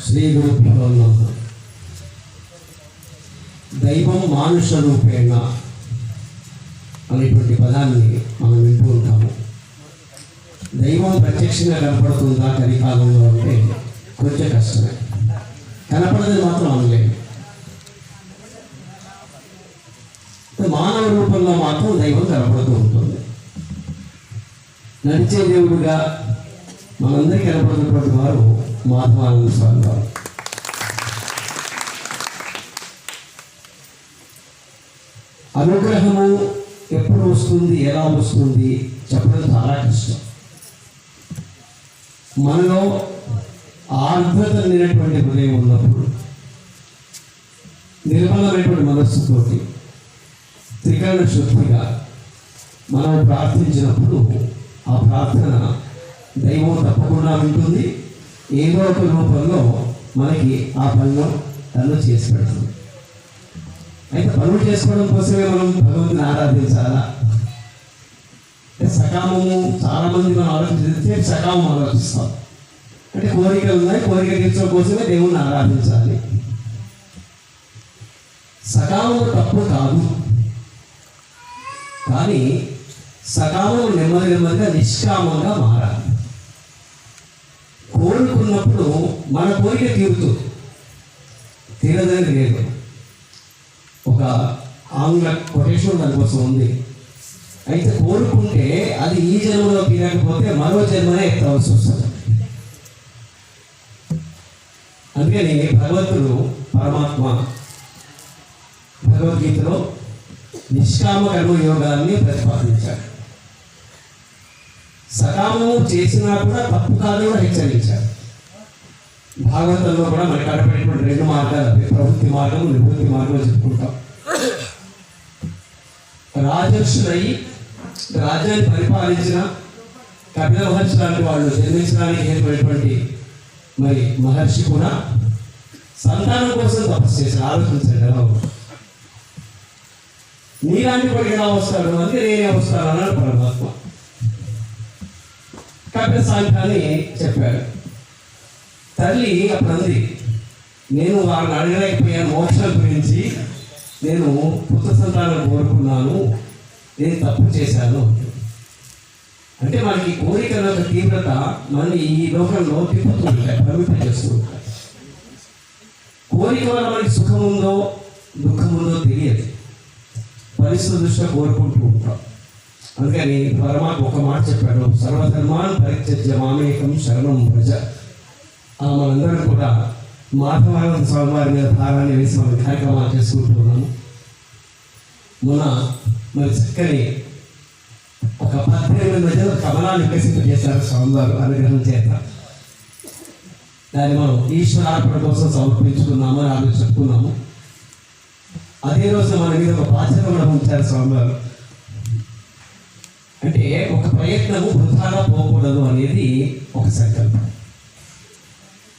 శ్రీ గురుభ్యో నమః. దైవం మానుష రూపేణ అనేటువంటి పదాన్ని మనం వింటూ ఉంటాము. దైవం ప్రత్యక్షంగా కనపడుతుందా కలికాలంలో అంటే కొంచెం కష్టమే. కనపడదని మాత్రం అనలేదు. మానవ రూపంలో మాత్రం దైవం కనపడుతూ ఉంటుంది. నడిచే దేవుడుగా మనందరికీ కనపడుతున్నటువంటి వారు మాధవానంద స్వామి వారు. అనుగ్రహము ఎప్పుడు వస్తుంది, ఎలా వస్తుంది చెప్పడం చాలా కష్టం. మనలో ఆర్ద్రత లేనటువంటి హృదయం ఉన్నప్పుడు, నిర్మలమైనటువంటి మనస్సుతోటి త్రికరణ శుద్ధిగా మనం ప్రార్థించినప్పుడు ఆ ప్రార్థన దైవం తప్పకుండా ఉంటుంది. ఏదో ఒక రూపంలో మనకి ఆ పనులు తను చేసి పెడుతుంది. అయితే పనులు చేసుకోవడం కోసమే మనం భగవంతుని ఆరాధించాలా? సకామము చాలామంది మనం ఆలోచిస్తే సకామం ఆలోచిస్తాం. అంటే కోరికలు ఉన్నాయి, కోరిక తీర్చడం కోసమే దేవుణ్ణి ఆరాధించాలి. సకామము తప్పు కాదు, కానీ సకామం నెమ్మదిగా నిష్కామంగా మారాలి. కోరుకున్నప్పుడు మన కోరిక తీరుతుంది, తీరదని లేదు. ఒక ఆంగ్ల కొటేషన్ దానికోసం ఉంది. అయితే కోరుకుంటే అది ఈ జన్మలో తీరకపోతే మరో జన్మనే ఎత్తవలసి వస్తుంది. అందుకని భగవంతుడు పరమాత్మ భగవద్గీతలో నిష్కామ కర్మయోగాన్ని ప్రతిపాదించాడు. సకామము చేసినా కూడా తప్పు కాదు కూడా హెచ్చరించాడు. భాగవతంలో కూడా మనకి కనపడేటువంటి రెండు మార్గాలు, ప్రవృత్తి మార్గం, నివృత్తి మార్గం చెప్పుకుంటాం. రాజర్షులై రాజ్యాన్ని పరిపాలించిన కపిల మహర్షి లాంటి వాళ్ళు జన్మించడానికి ఏర్పడినటువంటి మరి మహర్షి కూడా సంతానం కోసం తపస్సు చేసి ఆలోచించాడు. ఎలా నీలాంటి కూడా ఎలా వస్తాడు అంటే నేనే వస్తాను అన్నాడు పరమాత్మ. కపిల సాంఖ్యాన్ని చెప్పాడు. తల్లి అప్పుడు అంది, నేను వారిని అడగలేకపోయాను మోక్షం గురించి, నేను పుత్ర సంతానం కోరుకున్నాను, నేను తప్పు చేశాను. అంటే మనకి కోరికల యొక్క తీవ్రత మన ఈ లోకంలో తిప్పుతూ ఉంటాయి, ప్రమిత చేస్తూ ఉంటాయి. కోరిక వల్ల మనకి సుఖం ఉందో దుఃఖం ఉందో తెలియదు. పరిస్థితి దృష్ట్యా కోరుకుంటూ ఉంటాం. అందుకని పరమాత్మ ఒక మాట చెప్పాడు, సర్వధర్మాన్ పరిత్యజ్య మామేకం శరణం వ్రజ. మనందరం కూడా మాధవానంద స్వామి వారి మీద భారాన్ని వేసి మనం కార్యక్రమాలు చేసుకుంటున్నాము. మరి చక్కని ఒక 18 మధ్యలో కమలాన్ని వికసింపజేశారు స్వామివారు అనుగ్రహం చేత. దాన్ని మనం ఈశ్వరార్పణ కోసం సమర్పించుకున్నాము అని ఆమె చెప్పుకున్నాము. అదే రోజు మన మీద ఒక బాధ్యత కూడా ఉంచారు స్వామివారు. అంటే ఒక ప్రయత్నము వృధాగా పోకూడదు అనేది ఒక సంకల్పం.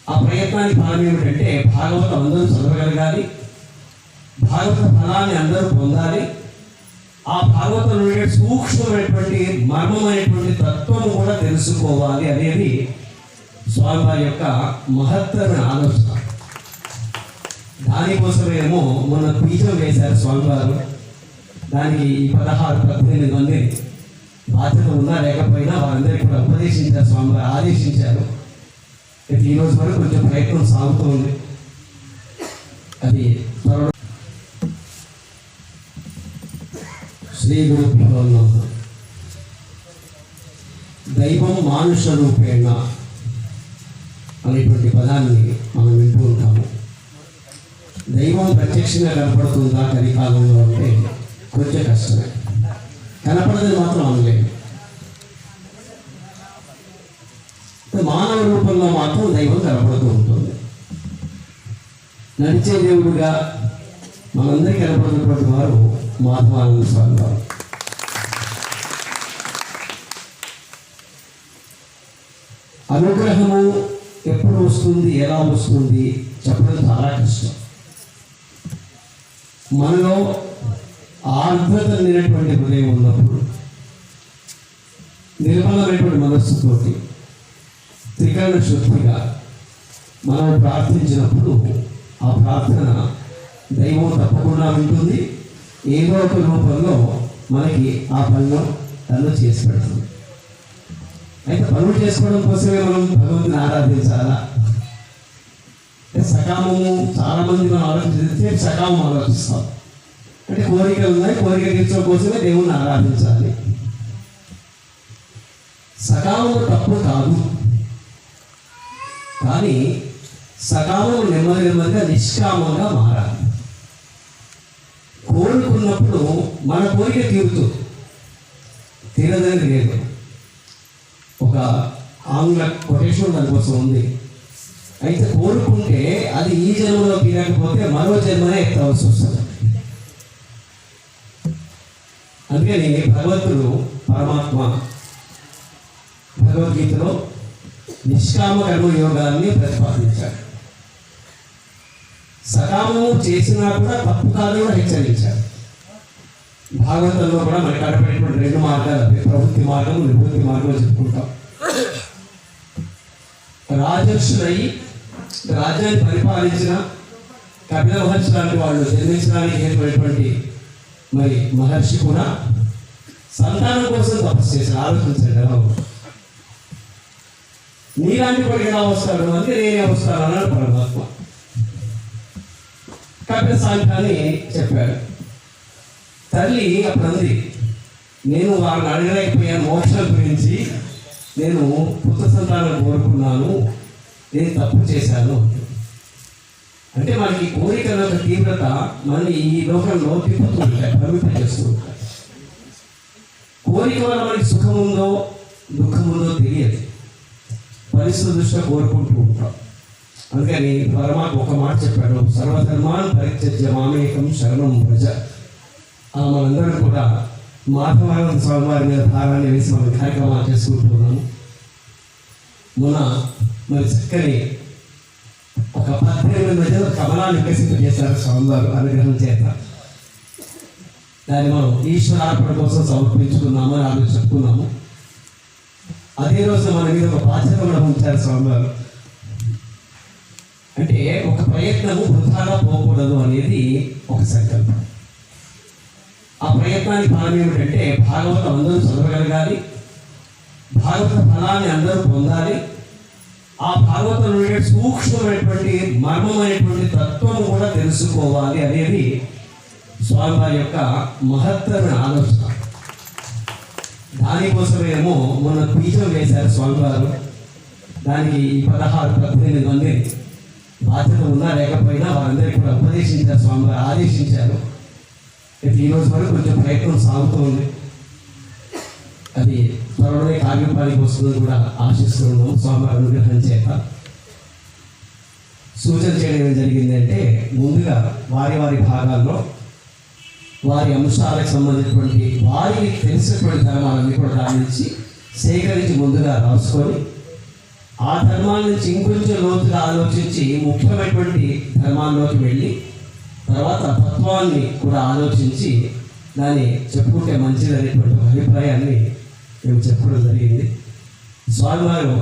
ఆ ప్రయత్నానికి ఫలం ఏమిటంటే భాగవతం అందరూ చదవగలగాలి, భాగవత ఫలాన్ని అందరూ పొందాలి, ఆ భాగవతం నుండి సూక్ష్మమైనటువంటి మర్మమైనటువంటి తత్వము కూడా తెలుసుకోవాలి అనేది స్వామివారి యొక్క మహత్తరమైన ఆలోచన. దానికోసమేమో మొన్న బీజం వేశారు స్వామివారు. దానికి 16-18 మంది బాధ్యత ఉన్నా లేకపోయినా వారందరికీ కూడా ఉపదేశించారు స్వామివారు, ఆదేశించారు. ఈ రోజు వరకు కొంచెం ప్రయత్నం సాగుతుంది. అది శ్రీ గురుభ్యో నమః. దైవం మానుష రూపేణ అనేటువంటి పదాన్ని మనం వింటూ ఉంటాము. దైవం ప్రత్యక్షంగా కనపడుతుందా కలికాలంలో అంటే కొంచెం కష్టమే. కనపడదని మాత్రం అనలేదు. మానవ రూపంలో మాత్రం దైవం కనపడుతూ ఉంటుంది. నడిచే దేవుడుగా మనందరికీ కనపడుతున్నటువంటి వారు మాధవానంద స్వామి వారు. అనుగ్రహము ఎప్పుడు వస్తుంది, ఎలా వస్తుంది చెప్పడం చాలా కష్టం. మనలో ఆర్ద్రత లేనటువంటి హృదయం ఉన్నప్పుడు, నిర్మలమైనటువంటి మనస్సుతోటి త్రికరణ శుద్ధిగా మనం ప్రార్థించినప్పుడు ఆ ప్రార్థన దైవం తప్పకుండా ఉంటుంది. ఏదో ఒక రూపంలో మనకి ఆ పనులు తను చేసి పెడుతుంది. అయితే పనులు చేసుకోవడం కోసమే మనం భగవంతుని ఆరాధించాలా? సకామము చాలామంది మనం ఆలోచిస్తే సకామం ఆలోచిస్తాం. అంటే కోరికలు ఉన్నాయి, కోరిక తీర్చడం కోసమే దేవుణ్ణి ఆరాధించాలి. సకామము తప్పు కాదు, కానీ సకామము నెమ్మదిగా నిష్కామంగా మారాలి. కోరుకున్నప్పుడు మన కోరిక తీరుతుంది, తీరదని లేదు. ఒక ఆంగ్ల కొటేషన్ దానికోసం ఉంది. అయితే కోరుకుంటే అది ఈ జన్మలో తీరకపోతే మరో జన్మనే ఎత్తవలసి వస్తుంది. అందుకని భగవంతుడు పరమాత్మ భగవద్గీతలో నిష్కామ కర్మయోగాన్ని ప్రతిపాదించాడు. సకామము చేసినా కూడా తప్పు కాదు కూడా హెచ్చరించాడు. భాగవతంలో కూడా మనకి అడపడేటువంటి 2 మార్గాలు, ప్రవృత్తి మార్గం, నివృత్తి మార్గం చెప్పుకుంటాం. రాజర్షులై రాజ్యాన్ని పరిపాలించిన కపిల మహర్షి లాంటి వాళ్ళు జన్మించడానికి ఏర్పడినటువంటి మరి మహర్షి కూడా సంతానం కోసం తపస్సు చేసి ఆలోచించాడు. ఎలా నీలాంటి వాడు ఎలా వస్తాడు అంటే నేనే వస్తాను అన్నాడు పరమాత్మ. కపిల సాంఖ్యాన్ని చెప్పాడు. తల్లి అప్పుడు అంది, నేను వారిని అడగలేకపోయాను మోక్షం గురించి, నేను పుత్ర సంతానం కోరుకున్నాను, నేను తప్పు చేశాను. అంటే మనకి కోరికల యొక్క తీవ్రత మనని ఈ లోకంలో తిప్పుతూ ఉంటాయి, ప్రమింపజేస్తూ ఉంటాయి. కోరిక వల్ల మనకి సుఖం ఉందో దుఃఖం ఉందో తెలియదు, పరిస్థితి దృష్ట్యా కోరుకుంటూ ఉంటాం. అందుకని పరమాత్మ ఒక మాట చెప్పాడు, సర్వధర్మాన్ పరిత్యజ్య మామేకం శరణం వ్రజ. మనందరం కూడా మాధవానంద స్వామి వారి మీద భారాన్ని వేసి మనం కార్యక్రమాలు చేసుకుంటున్నాము. మరి చక్కని ఒక 18 మధ్యలో కమలాన్ని వికసింపజేశారు స్వామివారు అనుగ్రహం చేత. దాన్ని మనం ఈశ్వరార్పణ కోసం సమర్పించుకున్నాము అని ఆమె చెప్పుకున్నాము. అదే రోజు మన మీద ఒక బాధ్యత కూడా ఉంచారు స్వామివారు. అంటే ఒక ప్రయత్నము వృధాగా పోకూడదు అనేది ఒక సంకల్పం. ఆ ప్రయత్నానికి ఫలం ఏమిటంటే భాగవతం అందరూ చదవగలగాలి, భాగవత ఫలాన్ని అందరూ పొందాలి, ఆ భాగవతం నుండి సూక్ష్మమైనటువంటి మర్మమైనటువంటి తత్వము కూడా తెలుసుకోవాలి అనేది స్వామివారి యొక్క మహత్తరమైన ఆలోచన. దానికోసమేమో మొన్న బీజం వేశారు స్వామివారు. దానికి 16-18 మంది బాధ్యత ఉన్నా లేకపోయినా వారందరికీ కూడా ఉపదేశించారు స్వామివారు, ఆదేశించారు. అయితే ఈరోజు వరకు కొంచెం ప్రయత్నం సాగుతుంది. అది త్వరలోనే కార్యపాలికి వస్తుందని కూడా ఆశిస్తున్నాము. స్వామివారి అనుగ్రహం చేత సూచన చేయడం ఏం జరిగింది అంటే, ముందుగా వారి వారి భాగాల్లో వారి అంశాలకు సంబంధించినటువంటి వారికి తెలిసినటువంటి ధర్మాలన్నీ కూడా దాని నుంచి సేకరించి ముందుగా రాసుకొని, ఆ ధర్మాల నుంచి ఇంకొంచెం లోతుగా ఆలోచించి ముఖ్యమైనటువంటి ధర్మాల్లోకి వెళ్ళి తర్వాత తత్వాన్ని కూడా ఆలోచించి దాన్ని చెప్పుకుంటే మంచిది అనేటువంటి అభిప్రాయాన్ని మేము చెప్పడం జరిగింది. స్వామివారు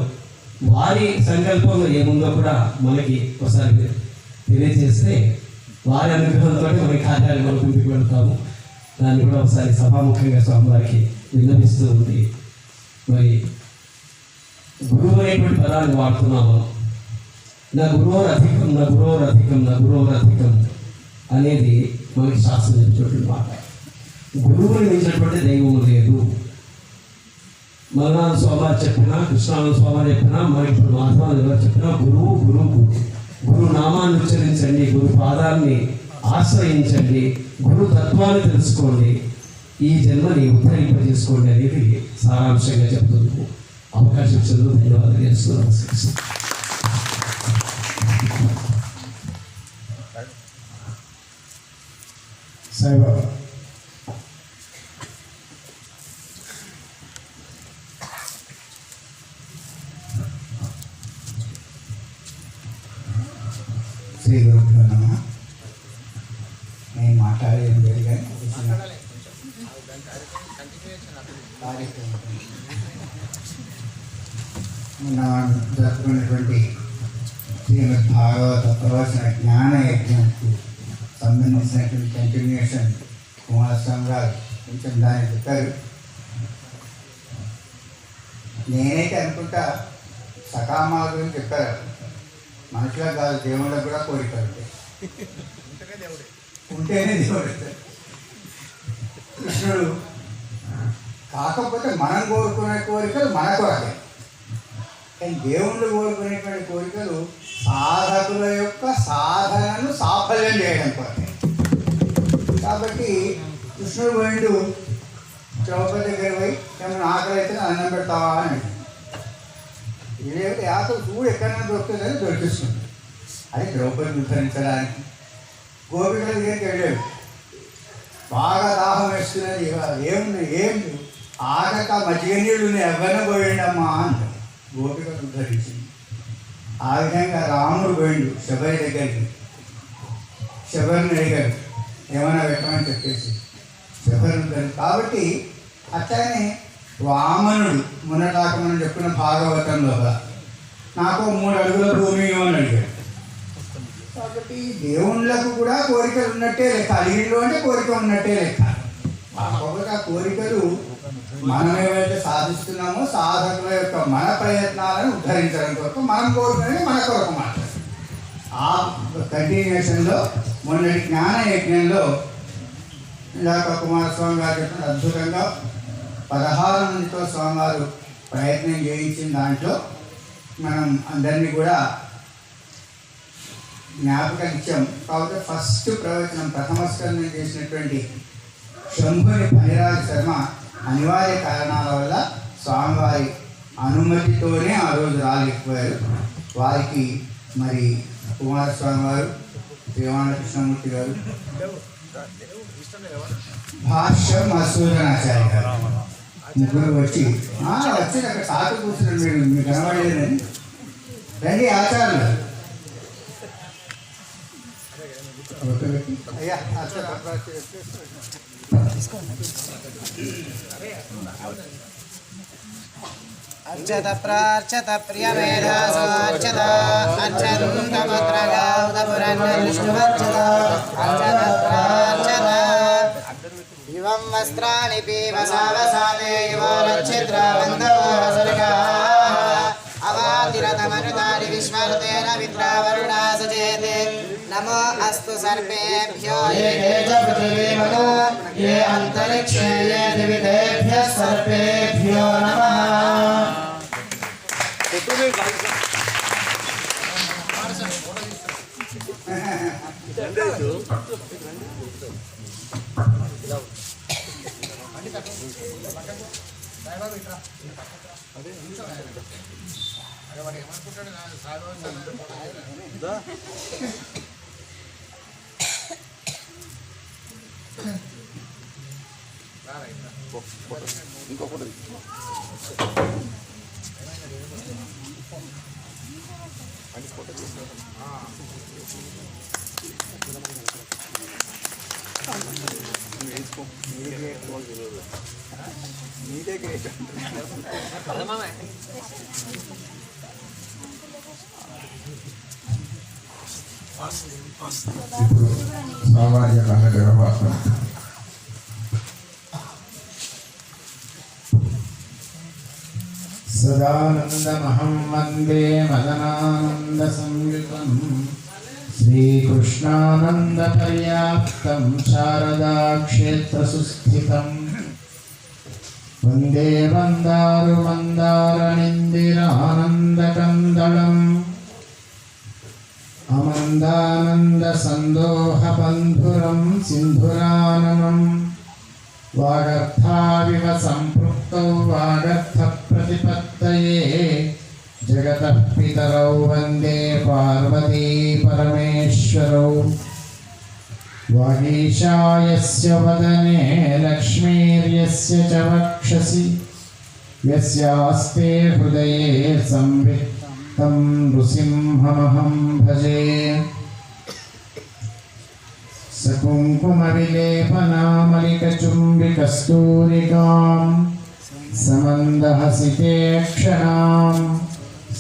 వారి సంకల్పంలో ఏముందో కూడా మనకి ఒకసారి తెలియజేస్తే వారి అనుగ్రహంతో మన కార్యాలు మనం ముందుకు వెళ్తాము. దాన్ని కూడా ఒకసారి సభాముఖంగా స్వామివారికి విన్నపిస్తూ ఉంది. మరి గురువు అనేటువంటి పదాన్ని వాడుతున్నాము. నా గురువురధికం, నా గురువురధికం, నా గురువురధికం అనేది మనకి శాస్త్రం చెప్పేటువంటి మాట. గురువుని మించినటువంటి దైవం లేదు. మల్నాథ స్వామి చెప్పినా, కృష్ణానంద స్వామి చెప్పినా, మరి ఇప్పుడు మాధవానంద గారు చెప్పినా గురువు గురువు గురు నామాన్ని ఉచ్చరించండి, గురు పాదాన్ని ఆశ్రయించండి, గురు తత్వాన్ని తెలుసుకోండి, ఈ జన్మని ఉద్ధరింపజేసుకోండి అనేది సారాంశంగా చెప్తుంది. అవకాశం ఇచ్చినందుకు ధన్యవాదాలు చేస్తున్నాను. సాయిబాబా శ్రీ గురుభ్యో నమః. నేను మాట్లాడేది లేదు కానీ మనం జరుపుకున్నటువంటి శ్రీమద్ భాగవత ప్రవచన జ్ఞాన యజ్ఞంకు సంబంధించినటువంటి కంటిన్యూషన్ కుమారస్వామి గారు కొంచెం దాన్ని చెప్పారు. నేనైతే అనుకుంటా సకామాల గురించి చెప్పారు. మనుషులకు కాదు, దేవుళ్ళకు కూడా కోరికలు ఉంటాయి. ఉంటేనే దేవుడు. కృష్ణుడు కాకపోతే మనం కోరుకునే కోరికలు మన కొరకే, కానీ దేవుళ్ళు కోరుకునేటువంటి కోరికలు సాధకుల యొక్క సాధనను సాఫల్యం చేయడం కొరకే. కాబట్టి కృష్ణుడు పోయిండు ద్రౌపది దగ్గర పోయి ఏమైనా ఆకలి అయితే అన్నం పెడతావా అని అడిగింది. ఇదేమిటి ఆకలి చూడు ఎక్కడైనా దొరుకుతుందని దొరికిస్తుంది. అది ద్రౌపదిని ఉద్ధరించడానికి గోపికల దగ్గరికి వెళ్ళాడు. బాగా దాహం వేస్తున్నది, ఏం ఆగక మజ్జిగ నీళ్ళు ఎవరైనా పోయిండమ్మా అంటాడు. గోపికలు ఉద్ధరించింది. ఆ విధంగా రాముడు పోయిండు శబరి దగ్గరికి. శబరిని అడిగాడు ఏమైనా పెట్టమని చెప్పేసి శబరి. కాబట్టి అట్లానే వామనుడు మొన్నటాక మనం చెప్పిన భాగవతంలో నాకు 3 అడుగుల భూమి అని అడిగాడు. కాబట్టి దేవుళ్ళకు కూడా కోరికలు ఉన్నట్టే లెక్క. అడిగిండు అంటే కోరిక ఉన్నట్టే లెక్క. కాకపోతే ఆ కోరికలు మనం ఏవైతే సాధిస్తున్నామో సాధకుల యొక్క మన ప్రయత్నాలను ఉద్ధరించడం కొరకు మనం కోరుకునేది మన కొరకు మాట్లాడాలి. ఆ కంటిన్యూషన్లో మొన్నటి జ్ఞాన యజ్ఞంలో ఇందాక కుమారస్వామి గారు చెప్పిన అద్భుతంగా 16 మందితో స్వామివారు ప్రయత్నం చేయించిన దాంట్లో మనం అందరినీ కూడా జ్ఞాపకం ఇచ్చాం. కాబట్టి ఫస్ట్ ప్రవచనం ప్రథమ స్కందం చేసినటువంటి శంభుని పనిరాజ శర్మ అనివార్య కారణాల వల్ల స్వామివారి అనుమతితోనే ఆ రోజు రాలేకపోయారు. వారికి మరి కుమారస్వామి వారు, శ్రీవాణ కృష్ణమూర్తి గారు, భాష్య మసూదనాచార్య గారు ముగ్గురు వచ్చి అక్కడ సాటు కూర్చున్నారు. మీకు కనబడలేదని రండి ఆచార్యులు. అయ్యా అర్చత ప్రార్చత ప్రియమేధాసోర్చత అర్చంతమత్రగౌదపురన్యవిష్ణువర్చత అర్చత ప్రార్చత ఇవం వస్త్రాణి పీవసావసాదే యువనక్షత్రవందవోసర్గా అవాతిరతమనుతాని విశ్వరుతేన విద్రావరుణా సచేతే नमो अस्तु सर्वेभ्यो ये च पृथिवीमनो ये अन्तरिक्षे ये दिवितेभ्यः सर्वेभ्यो नमः। ఇప్పుడు స్వామివారి యొక్క అనుగ్రహ सदानन्दमहं वन्दे मदनानन्दसंयुतं श्रीकृष्णानन्दपर्याप्तं शारदाक्षेत्रसुस्थितं वन्दे वन्दारुमन्दारनिन्दिरानन्दकन्दलम् अमन्दानन्दसन्दोहबन्धुरं सिन्धुराननम् वागर्थाविव सम्पृक्तौ वागर्थप्रतिपत्तये जगतः पितरौ वन्दे पार्वती परमेश्वरौ वागीशायस्य वदने लक्ष्मीर्यस्य च वक्षसि यस्यास्ते हृदये संवित्तं नृसिंहमहं भजे सकुङ्कुमविलेपनामलिकचुम्बिकस्तूरिकां समन्दहसिते क्षणां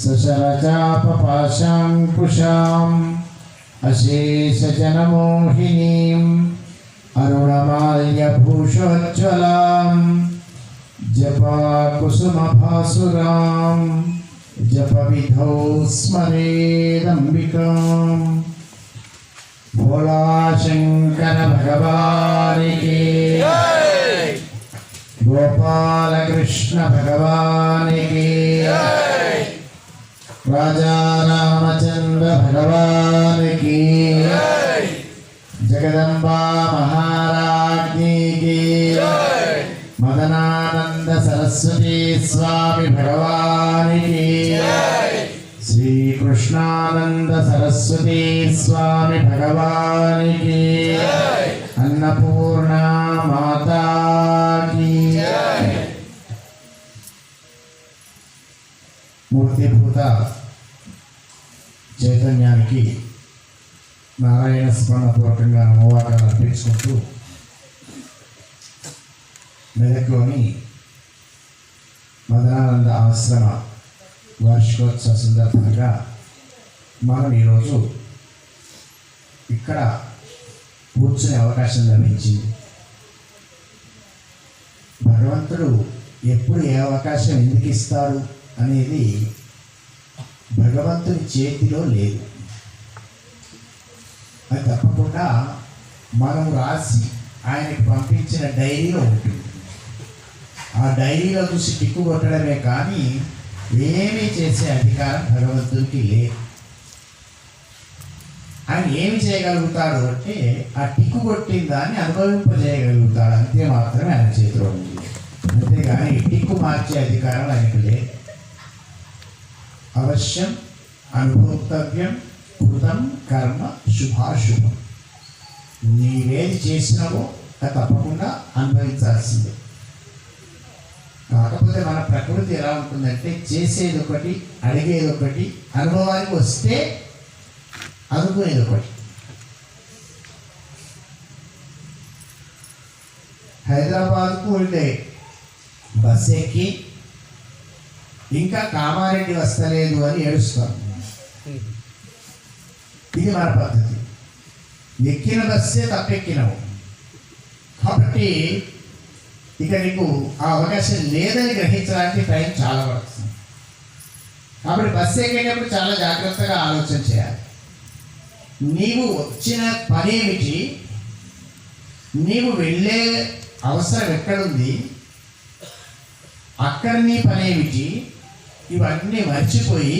सशरचापपाशाङ्कुशाम् अशेषजनमोहिनीम् अरुणमाल्यभूषोज्ज्वलां जपाकुसुमभासुरां जपविधौ स्मरेदम्बिकाम् भोला शंकर भगवान की गोपाल कृष्ण भगवान की राजा रामचंद्र भगवान की जगदम्बा महाराज्ञी की मदनानंद सरस्वती स्वामी भगवान की श्री कृष्णानंद सरस्वती स्वामी भगवान की अन्नपूर्णा माता की मूर्तिभूत చైతన్యానికి నారాయణ స్మరణపూర్వకంగా నమోవాకాలు అర్పించుకుంటూ మెదక్లోని మదనానంద ఆశ్రమ వార్షికోత్సవ సందర్భంగా మనం ఈరోజు ఇక్కడ కూర్చునే అవకాశం లభించింది. భగవంతుడు ఎప్పుడు ఏ అవకాశం ఎందుకు ఇస్తాడు అనేది భగవంతుని చేతిలో లేదు. అది తప్పకుండా మనం రాసి ఆయనకి పంపించిన డైరీలో ఉంటుంది. ఆ డైరీలో చూసి టిక్కు కొట్టడమే కానీ ఏమీ చేసే అధికారం భగవంతుడికి లేదు. ఆయన ఏమి చేయగలుగుతాడు అంటే ఆ టిక్కు కొట్టిన దాన్ని అనుభవింపజేయగలుగుతాడు, అంతే మాత్రమే ఆయన చేతిలో ఉంది. అంతేగాని టిక్కు మార్చే అధికారం ఆయనకు లేదు. అవశ్యం అనుభోక్తవ్యం కృతం కర్మ శుభాశుభం. నీవేది చేసినావో అది తప్పకుండా అనుభవించాల్సిందే. కాకపోతే మన ప్రకృతి ఎలా ఉంటుందంటే చేసేది ఒకటి, అడిగేది ఒకటి, అనుభవానికి వస్తే అనుకునేది ఒకటి. హైదరాబాద్కు వెళ్ళే బస్ ఎక్కి ఇంకా కామారెడ్డి వస్తలేదు అని ఏడుస్తాం. ఇది మన పద్ధతి. ఎక్కిన బస్సే తప్పెక్కినావు కాబట్టి ఇక నీకు ఆ అవకాశం లేదని గ్రహించడానికి టైం చాలా పడుతుంది. కాబట్టి బస్సు ఎక్కేటప్పుడు చాలా జాగ్రత్తగా ఆలోచన చేయాలి. నీవు వచ్చిన పనేమిటి, నీవు వెళ్ళే అవసరం ఎక్కడుంది, అక్కడ నీ పనేమిటి, ఇవన్నీ మర్చిపోయి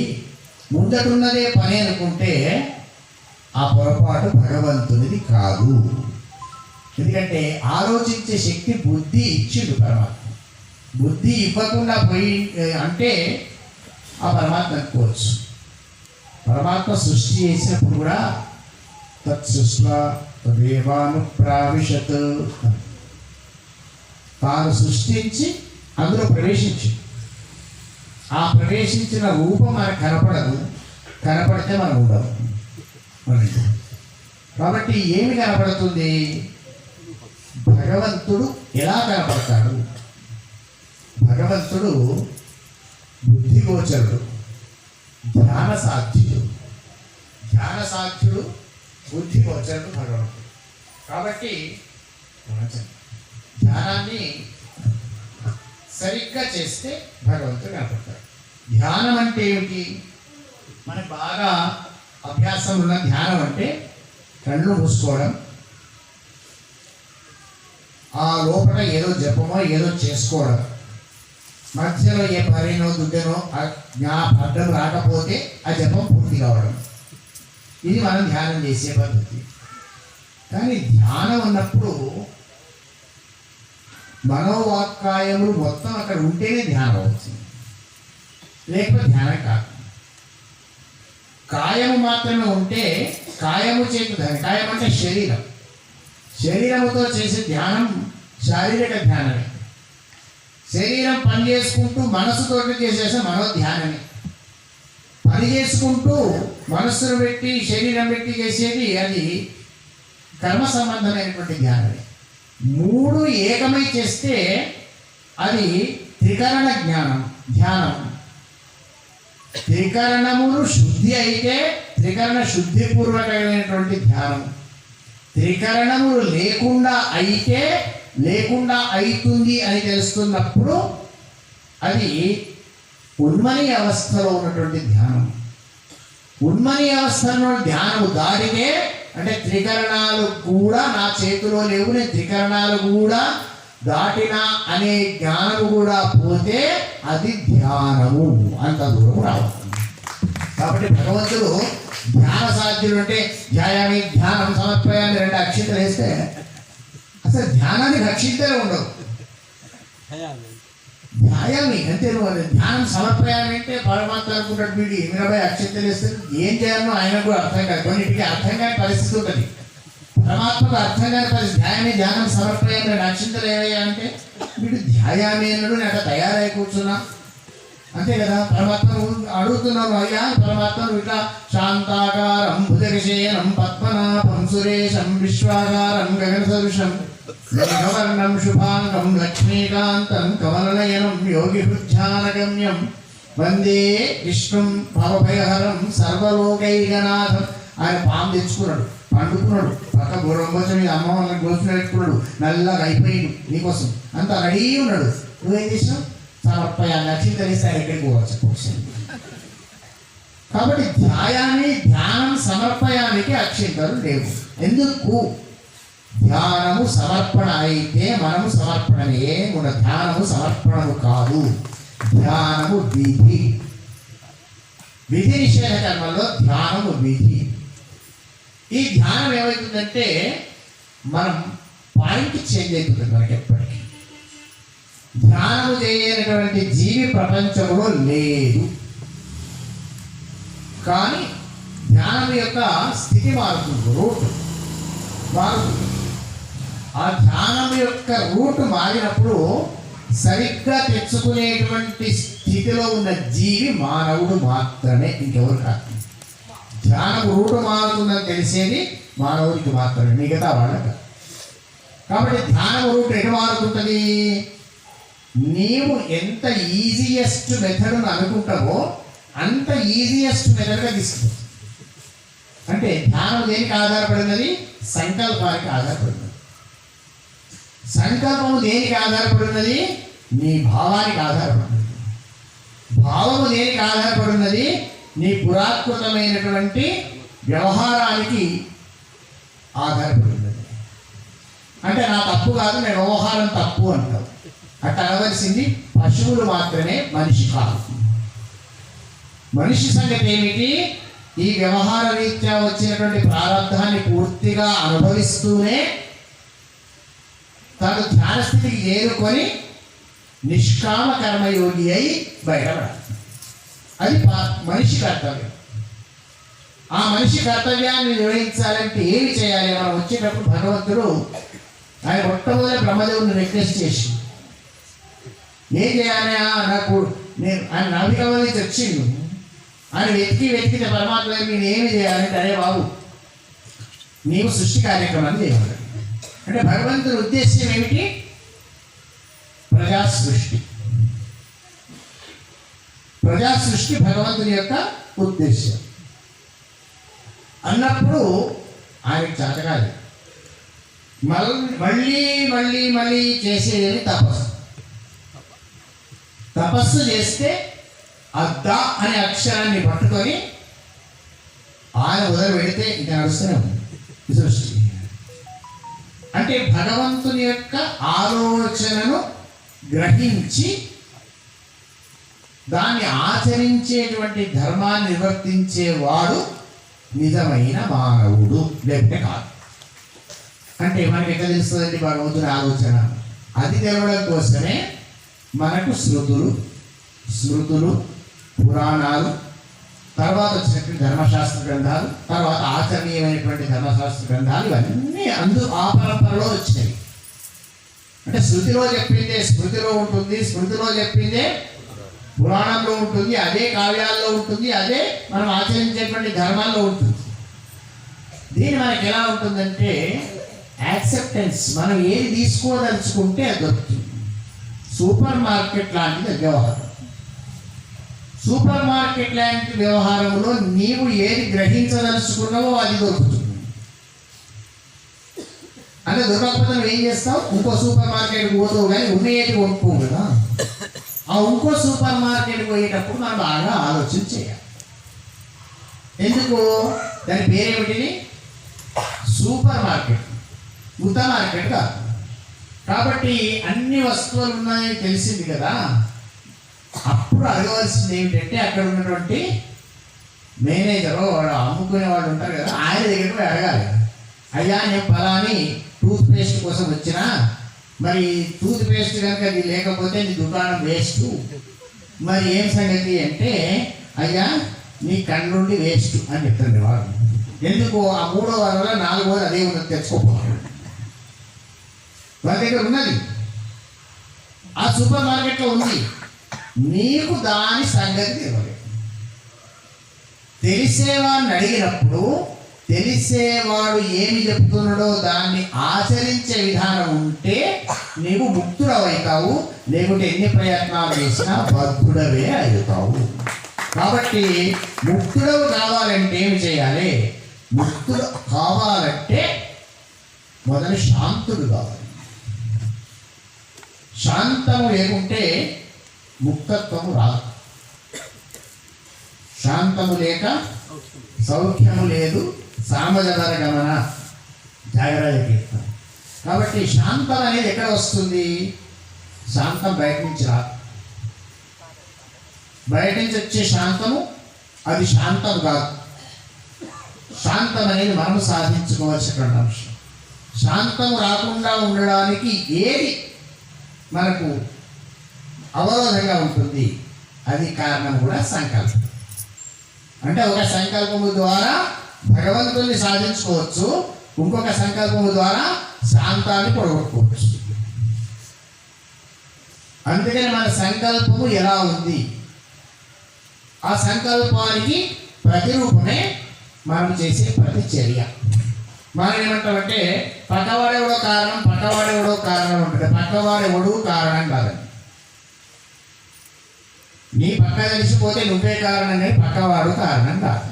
ముందటున్నదే పని అనుకుంటే ఆ పొరపాటు భగవంతునిది కాదు. ఎందుకంటే ఆలోచించే శక్తి బుద్ధి ఇచ్చిండు పరమాత్మ. బుద్ధి ఇవ్వకుండా పోయి అంటే ఆ పరమాత్మ అనుకోవచ్చు. పరమాత్మ సృష్టి చేసినప్పుడు కూడా తత్సృష్ట్వా తదేవాను ప్రావిశత్, తాను సృష్టించి అందులో ప్రవేశించి ఆ ప్రవేశించిన రూపం మనకు కనపడదు, కనపడితే మనం ఉండవు. కాబట్టి ఏమి కనపడుతుంది? భగవంతుడు ఎలా కనపడతాడు? భగవంతుడు బుద్ధిగోచరుడు, ధ్యాన సాధ్యుడు. ధ్యాన సాధ్యుడు, బుద్ధిగోచరుడు భగవంతుడు. కాబట్టి ధ్యానాన్ని సరిగ్గా చేస్తే భగవంతుడు కనపడతాడు. ధ్యానం అంటే ఏమిటి? మనకు బాగా అభ్యాసం ఉన్న ధ్యానం అంటే కళ్ళు మూసుకోవడం, ఆ లోపల ఏదో జపమో ఏదో చేసుకోవడం, మధ్యలో ఏ పరినో దుడ్డనో అడ్డం రాకపోతే ఆ జపం పూర్తి కావడం, ఇది మనం ధ్యానం చేసే పద్ధతి. కానీ ధ్యానం అన్నప్పుడు మనోవాక్కాయములు మొత్తం అక్కడ ఉంటేనే ధ్యానం అవుతుంది, లేకపోతే ధ్యానం కాదు. కాయము మాత్రమే ఉంటే కాయము చేతి ధ్యానం. కాయం అంటే శరీరం, శరీరముతో చేసే ధ్యానం శారీరక ధ్యానమే. శరీరం పని చేసుకుంటూ మనసుతో చేసేసే మనోధ్యానమే. పని చేసుకుంటూ మనస్సును పెట్టి శరీరం పెట్టి చేసేది అది కర్మ సంబంధమైనటువంటి ధ్యానమే. మూడు ఏకమై చేస్తే అది త్రికరణ ధ్యానం. త్రికరణములు శుద్ధి అయితే త్రికరణ శుద్ధిపూర్వకమైనటువంటి ధ్యానం. త్రికరణములు లేకుండా అవుతుంది అని తెలుస్తున్నప్పుడు అది ఉన్మని అవస్థలో ఉన్నటువంటి ధ్యానం. ఉన్మని అవస్థలో ధ్యానం దాటితే అంటే త్రికరణాలు కూడా నా చేతిలో లేవు, నేను త్రికరణాలు కూడా దాటినా అనే జ్ఞానము కూడా పోతే అది ధ్యానము, అంత దూరం రావాలి. కాబట్టి భగవంతుడు ధ్యాన సాధ్యుడు అంటే ధ్యాయాన్ని ధ్యానం సమర్పయాన్ని 2 అక్షింతలు వేస్తే అసలు ధ్యానానికి అక్షింతలే ఉండవు. ధ్యాయాన్ని అంతే. ధ్యానం సమర్పయాన్ని అంటే పరమాత్మ అనుకుంటాడు వీడి 20 అక్షింతలు వేస్తే ఏం చేయాలో ఆయనకు అర్థం కాదు. కొన్నిటికి అర్థం కాని పరిస్థితి ఉంటుంది, పరమాత్మకు అర్థం కాని పరిస్థితి. ధ్యానం సమర్పయాన్ని 2 అక్షింతలు ఏవయ్యా అంటే వీడు ధ్యాయామేనుడు నేను అట్లా తయారై కూర్చున్నా అంతే కదా. పరమాత్మను అడుగుతున్నాను, అయ్యా పరమాత్మను ఇట్లా శాంతాకారం భుజగశయనం పద్మనాభం సురేశం విశ్వాకారం గగన సదృశం మేఘవర్ణం శుభాంగం లక్ష్మీకాంతం కమలనయనం యోగి హృధ్యానగమ్యం వందే విష్ణుం భవభయహరం సర్వలోకైకనాథం. ఆయన పాము తెచ్చుకున్నాడు, పండుకున్నాడు, పక్క గోరంబోచ మీద అమ్మవారిని గోచుని పెట్టుకున్నాడు, నల్లగా అయిపోయింది నీకోసం అంతా రెడీ ఉన్నాడు. నువ్వేం చేసినావు? సమర్పయాన్ని అక్షింతలిస్తే ఎక్కడికి పోవచ్చు. కాబట్టి ధ్యానం సమర్పయానికి అక్షింతలు లేవు. ఎందుకు? ధ్యానము సమర్పణ అయితే మనము సమర్పణమే మన ధ్యానము సమర్పణము కాదు. ధ్యానము విధి నిషేధ కర్మల్లో ధ్యానము విధి. ఈ ధ్యానం ఏమవుతుందంటే మనం పాయింట్ చేంజ్ అవుతుంది. మనకి ఎప్పటికీ ధ్యానము చేయనటువంటి జీవి ప్రపంచంలో లేదు. కానీ ధ్యానం యొక్క స్థితి మారుతుంది, రూట్ మారుతుంది. ఆ ధ్యానం యొక్క రూట్ మారినప్పుడు సరిగ్గా తెచ్చుకునేటువంటి స్థితిలో ఉన్న జీవి మానవుడు మాత్రమే, ఇంకెవరు కాదు. ధ్యానం రూట్ మారుతుందని తెలిసేది మానవుడికి మాత్రమే, మిగతా వాళ్ళకి. కాబట్టి ధ్యానం రూట్ ఎటు మారుతుంటుంది? నీవు ఎంత ఈజియెస్ట్ మెథడ్ అనుకుంటావో అంత ఈజియెస్ట్ మెథడ్గా తీసుకుంటుంది. అంటే ధ్యానం దేనికి ఆధారపడినది? సంకల్పానికి ఆధారపడినది. సంకల్పము దేనికి ఆధారపడినది? నీ భావానికి ఆధారపడినది. భావము దేనికి ఆధారపడినది? నీ పురాకృతమైనటువంటి వ్యవహారానికి ఆధారపడి ఉన్నది. అంటే నా తప్పు కాదు, నేను వ్యవహారం తప్పు అంటావు. అట్లా అనవలసింది పశువులు మాత్రమే, మనిషి కాదు. మనిషి సంగతి ఏమిటి? ఈ వ్యవహార రీత్యా వచ్చినటువంటి ప్రారంధాన్ని పూర్తిగా అనుభవిస్తూనే తను ధ్యానస్థితికి చేరుకొని నిష్కామ కర్మయోగి అయి బయటపడాలి. అది మనిషి కర్తవ్యం. ఆ మనిషి కర్తవ్యాన్ని నిర్వహించాలంటే ఏమి చేయాలి? మనం వచ్చేటప్పుడు భగవంతుడు ఆయన మొట్టమొదటి బ్రహ్మదేవుని రిక్వెస్ట్ చేసి ఏం చేయాలి? నాకు నేను ఆయన నాభికల నుంచి వచ్చిండు, ఆయన వెతికితే పరమాత్మ నేను ఏమి చేయాలంటే, అరే బాబు నీవు సృష్టి కార్యక్రమాన్ని చేయాలి. అంటే భగవంతుని ఉద్దేశ్యం ఏమిటి? ప్రజా సృష్టి. ప్రజా సృష్టి భగవంతుని యొక్క ఉద్దేశ్యం అన్నప్పుడు ఆయనకి చేతకాలి. మళ్ళీ మళ్ళీ మళ్ళీ చేసేది తపస్సు. తపస్సు చేస్తే అద్దా అనే అక్షరాన్ని పట్టుకొని ఆయన వదిలి పెడితే ఇంకా నడుస్తూనే ఉంది సృష్టి. అంటే భగవంతుని యొక్క ఆలోచనను గ్రహించి దాన్ని ఆచరించేటువంటి ధర్మాన్ని నిర్వర్తించేవాడు నిజమైన మానవుడు, లేకపోతే కాదు. అంటే మనకి ఎట్లా తెలుస్తుందండి భగవంతుని ఆలోచన? అది తెలవడం కోసమే మనకు స్మృతులు, పురాణాలు, తర్వాత వచ్చినటువంటి ధర్మశాస్త్ర గ్రంథాలు, తర్వాత ఆచరణీయమైనటువంటి ధర్మశాస్త్ర గ్రంథాలు, ఇవన్నీ ఆ పరంపరలో వచ్చినవి. అంటే శృతిలో చెప్పిందే స్మృతిలో ఉంటుంది, స్మృతిలో చెప్పిందే పురాణంలో ఉంటుంది, అదే కావ్యాల్లో ఉంటుంది, అదే మనం ఆచరించేటువంటి ధర్మాల్లో ఉంటుంది. దీని మనకి ఎలా ఉంటుందంటే యాక్సెప్టెన్స్. మనం ఏది తీసుకోదలుచుకుంటే అది దొరుకుతుంది. సూపర్ మార్కెట్ లాంటిది వ్యవహారం. సూపర్ మార్కెట్ లాంటి వ్యవహారంలో నీవు ఏది గ్రహించదలుచుకున్నావో అది దొరుకుతుంది. అంటే దొరకకపోతే నువ్వు ఏం చేస్తావు? ఇంకో సూపర్ మార్కెట్కి పోతావు, కానీ ఉన్నయేది కొనుక్కోవు కదా. ఆ ఇంకో సూపర్ మార్కెట్కి పోయేటప్పుడు మనం బాగా ఆలోచన చేయాలి. ఎందుకు? దాని పేరేమిటిది? సూపర్ మార్కెట్, ఉత్త మార్కెట్ కాదు. కాబట్టి అన్ని వస్తువులు ఉన్నాయని తెలిసింది కదా. అప్పుడు అడగవలసింది ఏమిటంటే అక్కడ ఉన్నటువంటి మేనేజరు, వాడు అమ్ముకునే వాళ్ళు ఉంటారు కదా, ఆయన దగ్గర పోయి అడగాలి. అయ్యా నేను ఫలాని టూత్ పేస్ట్ కోసం వచ్చినా, మరి టూత్ పేస్ట్ కనుక అది లేకపోతే నీ దుకాణం వేస్ట్, మరి ఏం సంగతి అంటే, అయ్యా నీ కన్ను నుండి వేస్ట్ అని చెప్తుంది వాడు. ఎందుకు? ఆ 3వ వారంలో 4వ అదే ఉన్నది, తెచ్చుకోపోవాలి. వాళ్ళ దగ్గర ఉన్నది, ఆ సూపర్ మార్కెట్లో ఉంది. నీకు దాని సంగతి తెలియదు. తెలిసేవాడిని అడిగినప్పుడు తెలిసేవాడు ఏమి చెప్తున్నాడో దాన్ని ఆచరించే విధానం ఉంటే నీవు ముక్తుడవైతావు, లేకుంటే ఎన్ని ప్రయత్నాలు చేసినా బద్ధుడవే అవుతావు. కాబట్టి ముక్తుడవు కావాలంటే ఏమి చేయాలి? ముక్తుడు కావాలంటే మొదలు శాంతుడు కావాలి. శాంతము లేకుంటే ముక్తత్వము రాదు. శాంతము లేక సౌఖ్యము లేదు, సామజనర గమన జాగరాజ కీర్తన. కాబట్టి శాంతం అనేది ఎక్కడ వస్తుంది? శాంతం బయట నుంచి రాదు. బయట నుంచి వచ్చే శాంతము అది శాంతం కాదు. శాంతం అనేది మనం సాధించుకోవాల్సినటువంటి అంశం. శాంతం రాకుండా ఉండడానికి ఏది మనకు అవరోధంగా ఉంటుంది? అది కారణం కూడా సంకల్పం. అంటే ఒక సంకల్పము ద్వారా భగవంతుని సాధించుకోవచ్చు, ఇంకొక సంకల్పము ద్వారా శాంతాన్ని పొడగొట్టుకోవచ్చు. అందుకని మన సంకల్పము ఎలా ఉంది, ఆ సంకల్పానికి ప్రతిరూపమే మనం చేసే ప్రతి చర్య. మనం ఏమంటామంటే పక్కవాడెవడో కారణం ఉంటుంది. పక్కవాడెవడు కారణం కాదండి. నీ పక్క తెలిసిపోతే నువ్వే కారణం, కానీ పక్కవాడు కారణం కాదు.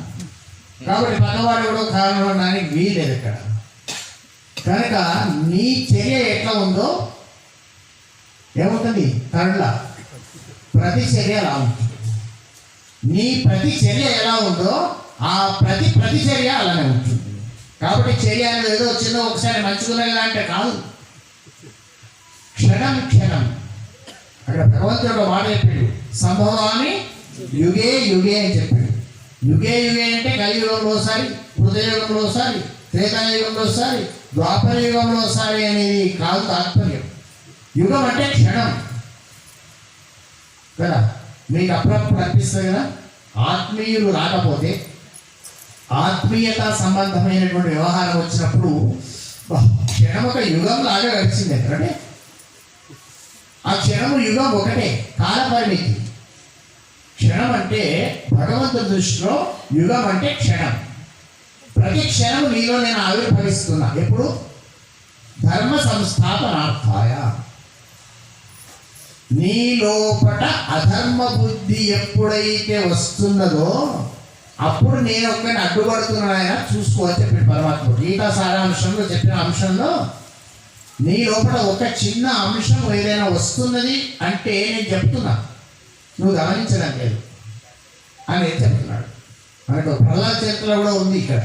కాబట్టి పక్కవాడెవడో కారణం అనడానికి వీలేదు ఇక్కడ. కనుక నీ చర్య ఎట్లా ఉందో ఏముంటుంది? కళ్ళ ప్రతి చర్య ఎలా ఉంటుంది. నీ ప్రతి చర్య ఎలా ఉందో ఆ ప్రతిచర్య అలానే ఉంటుంది. కాబట్టి చర్య అనేది ఏదో వచ్చిందో ఒకసారి మంచిగా కదా అంటే కాదు, క్షణం క్షణం. అక్కడ భగవంతుడు ఒక మాట చెప్పాడు, సంభవాన్ని యుగే యుగే అని చెప్పాడు. యుగే యుగే అంటే కలియుగంలో ఒకసారి, హృదయయుగంలో ఒకసారి, త్రేతాయుగంలో ఒకసారి, ద్వాపర యుగంలో ఒకసారి అనేది కాదు తాత్పర్యం. యుగం అంటే క్షణం కదా. మీకు అప్పుడప్పుడు అనిపిస్తుంది కదా, ఆత్మీయులు రాకపోతే, ఆత్మీయత సంబంధమైనటువంటి వ్యవహారం వచ్చినప్పుడు క్షణం ఒక యుగం లాగా గడిచింది. ఎందుకంటే ఆ క్షణము యుగం ఒకటే, కాలపరిమితి. క్షణం అంటే భగవంతుడి దృష్టిలో యుగం అంటే క్షణం. ప్రతి క్షణం నీలో నేను ఆవిర్భవిస్తున్నా. ఎప్పుడు? ధర్మ సంస్థాపనార్థాయ. నీ లోపట అధర్మ బుద్ధి ఎప్పుడైతే వస్తున్నదో అప్పుడు నేను ఒక్కరిని అడ్డుపడుతున్నాను. ఆయన చూసుకోవచ్చు చెప్పాడు పరమాత్మ గీతా సారాంశంలో చెప్పిన అంశంలో. నీ లోపల ఒక చిన్న అంశం ఏదైనా వస్తున్నది అంటే నేను చెప్తున్నా, నువ్వు గమనించడం లేదు అని చెప్తున్నాడు. మనకు ప్రహ్లాద చరిత్రలో కూడా ఉంది. ఇక్కడ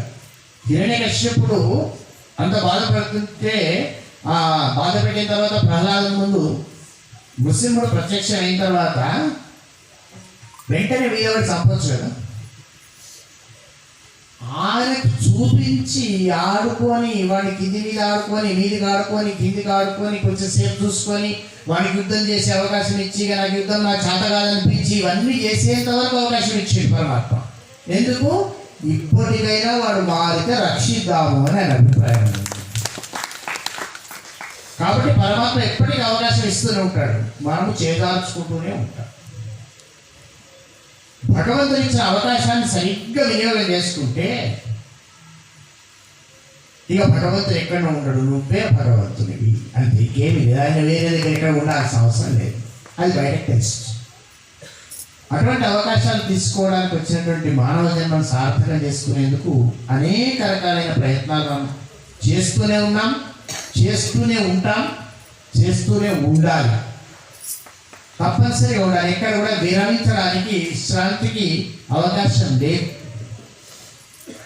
హిరణ్యకశ్యపుడు అంత బాధపడుతుంటే, ఆ బాధ పెట్టిన తర్వాత ప్రహ్లాదం ముందు నృసింహుడు ప్రత్యక్షం అయిన తర్వాత వెంటనే వీళ్ళవాడు చంపొచ్చు కదా. ఆయనకు చూపించి ఆడుకొని, వాడిని కింది మీద ఆడుకొని, మీదికి ఆడుకొని, కిందికి ఆడుకొని, కొంచెం సేపు చూసుకొని వాడికి యుద్ధం చేసే అవకాశం ఇచ్చి, నాకు యుద్ధం నాకు చేత కాదనిపించి ఇవన్నీ చేసేంత వరకు అవకాశం ఇచ్చింది పరమాత్మ. ఎందుకు? ఇప్పటికైనా వాడు మారితే రక్షిద్దాము అని ఆయన అభిప్రాయం. కాబట్టి పరమాత్మ ఎప్పటికీ అవకాశం ఇస్తూనే ఉంటాడు, మనము చేదార్చుకుంటూనే ఉంటాం. భగవంతుడు ఇచ్చిన అవకాశాన్ని సరిగ్గా వినియోగం చేసుకుంటే ఇక భగవంతుడు ఎక్కడ ఉండడు, నువ్వే భగవంతుడివి అంతే. ఇంకేమి లేదు, ఆయన వేరే దగ్గర ఎక్కడ ఉండాల్సిన అవసరం లేదు, అది బయటకు తెలుసు. అటువంటి అవకాశాలు తీసుకోవడానికి వచ్చినటువంటి మానవ జన్మను సార్థకం చేసుకునేందుకు అనేక రకాలైన ప్రయత్నాలు మనం చేస్తూనే ఉన్నాం, చేస్తూనే ఉంటాం, చేస్తూనే ఉండాలి. తప్పనిసరిగా ఉండాలి. ఎక్కడ కూడా విరమించడానికి, విశ్రాంతికి అవకాశం లేదు.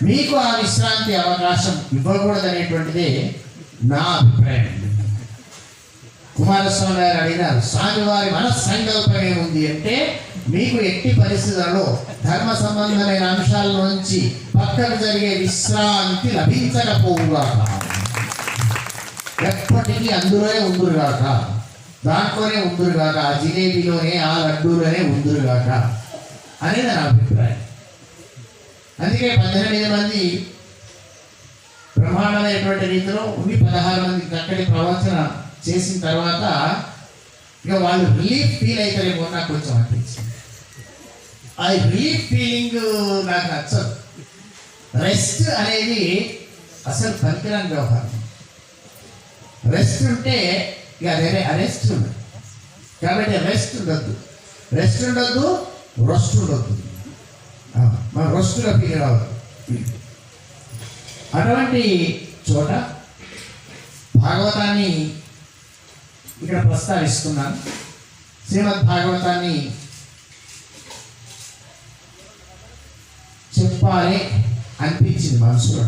మీకు ఆ విశ్రాంతి అవకాశం ఇవ్వకూడదనేటువంటిదే నా అభిప్రాయం. కుమారస్వామి గారు అడిగినారు, స్వామివారి మనస్సంకల్పం ఏముంది అంటే, మీకు ఎట్టి పరిస్థితులలో ధర్మ సంబంధమైన అంశాల నుంచి పక్కకు జరిగే విశ్రాంతి లభించకపోవుగాక, ఎప్పటికీ అందులోనే ఉందురుగాక, దాంట్లోనే ఉందురుగాక, ఆ జిలేబీలోనే, ఆ లడ్డూలోనే ఉందురుగాక అనేది నా అభిప్రాయం. అందుకే 18 మంది బ్రహ్మాండమైనటువంటి రీతిలో ఉండి 16 మందికి అక్కడి ప్రవచన చేసిన తర్వాత ఇక వాళ్ళు రిలీఫ్ ఫీల్ అవుతారేమో నాకు కొంచెం అనిపించింది. ఆ రిలీఫ్ ఫీలింగ్ నాకు నచ్చదు. రెస్ట్ అనేది అసలు పనికిరాని వ్యవహారం. రెస్ట్ ఉంటే ఇక అదే అరెస్ట్ ఉండదు. కాబట్టి రెస్ట్ ఉండొద్దు, రెస్ట్ ఉండొద్దు, రెస్ట్ ఉండొద్దు, మనం రెస్ట్గా ఫీల్ అవ్వదు. అటువంటి చోట భాగవతాన్ని ఇక్కడ ప్రస్తావిస్తున్నాను. శ్రీమద్ భాగవతాన్ని చెప్పాలి అనిపించింది మనసులో.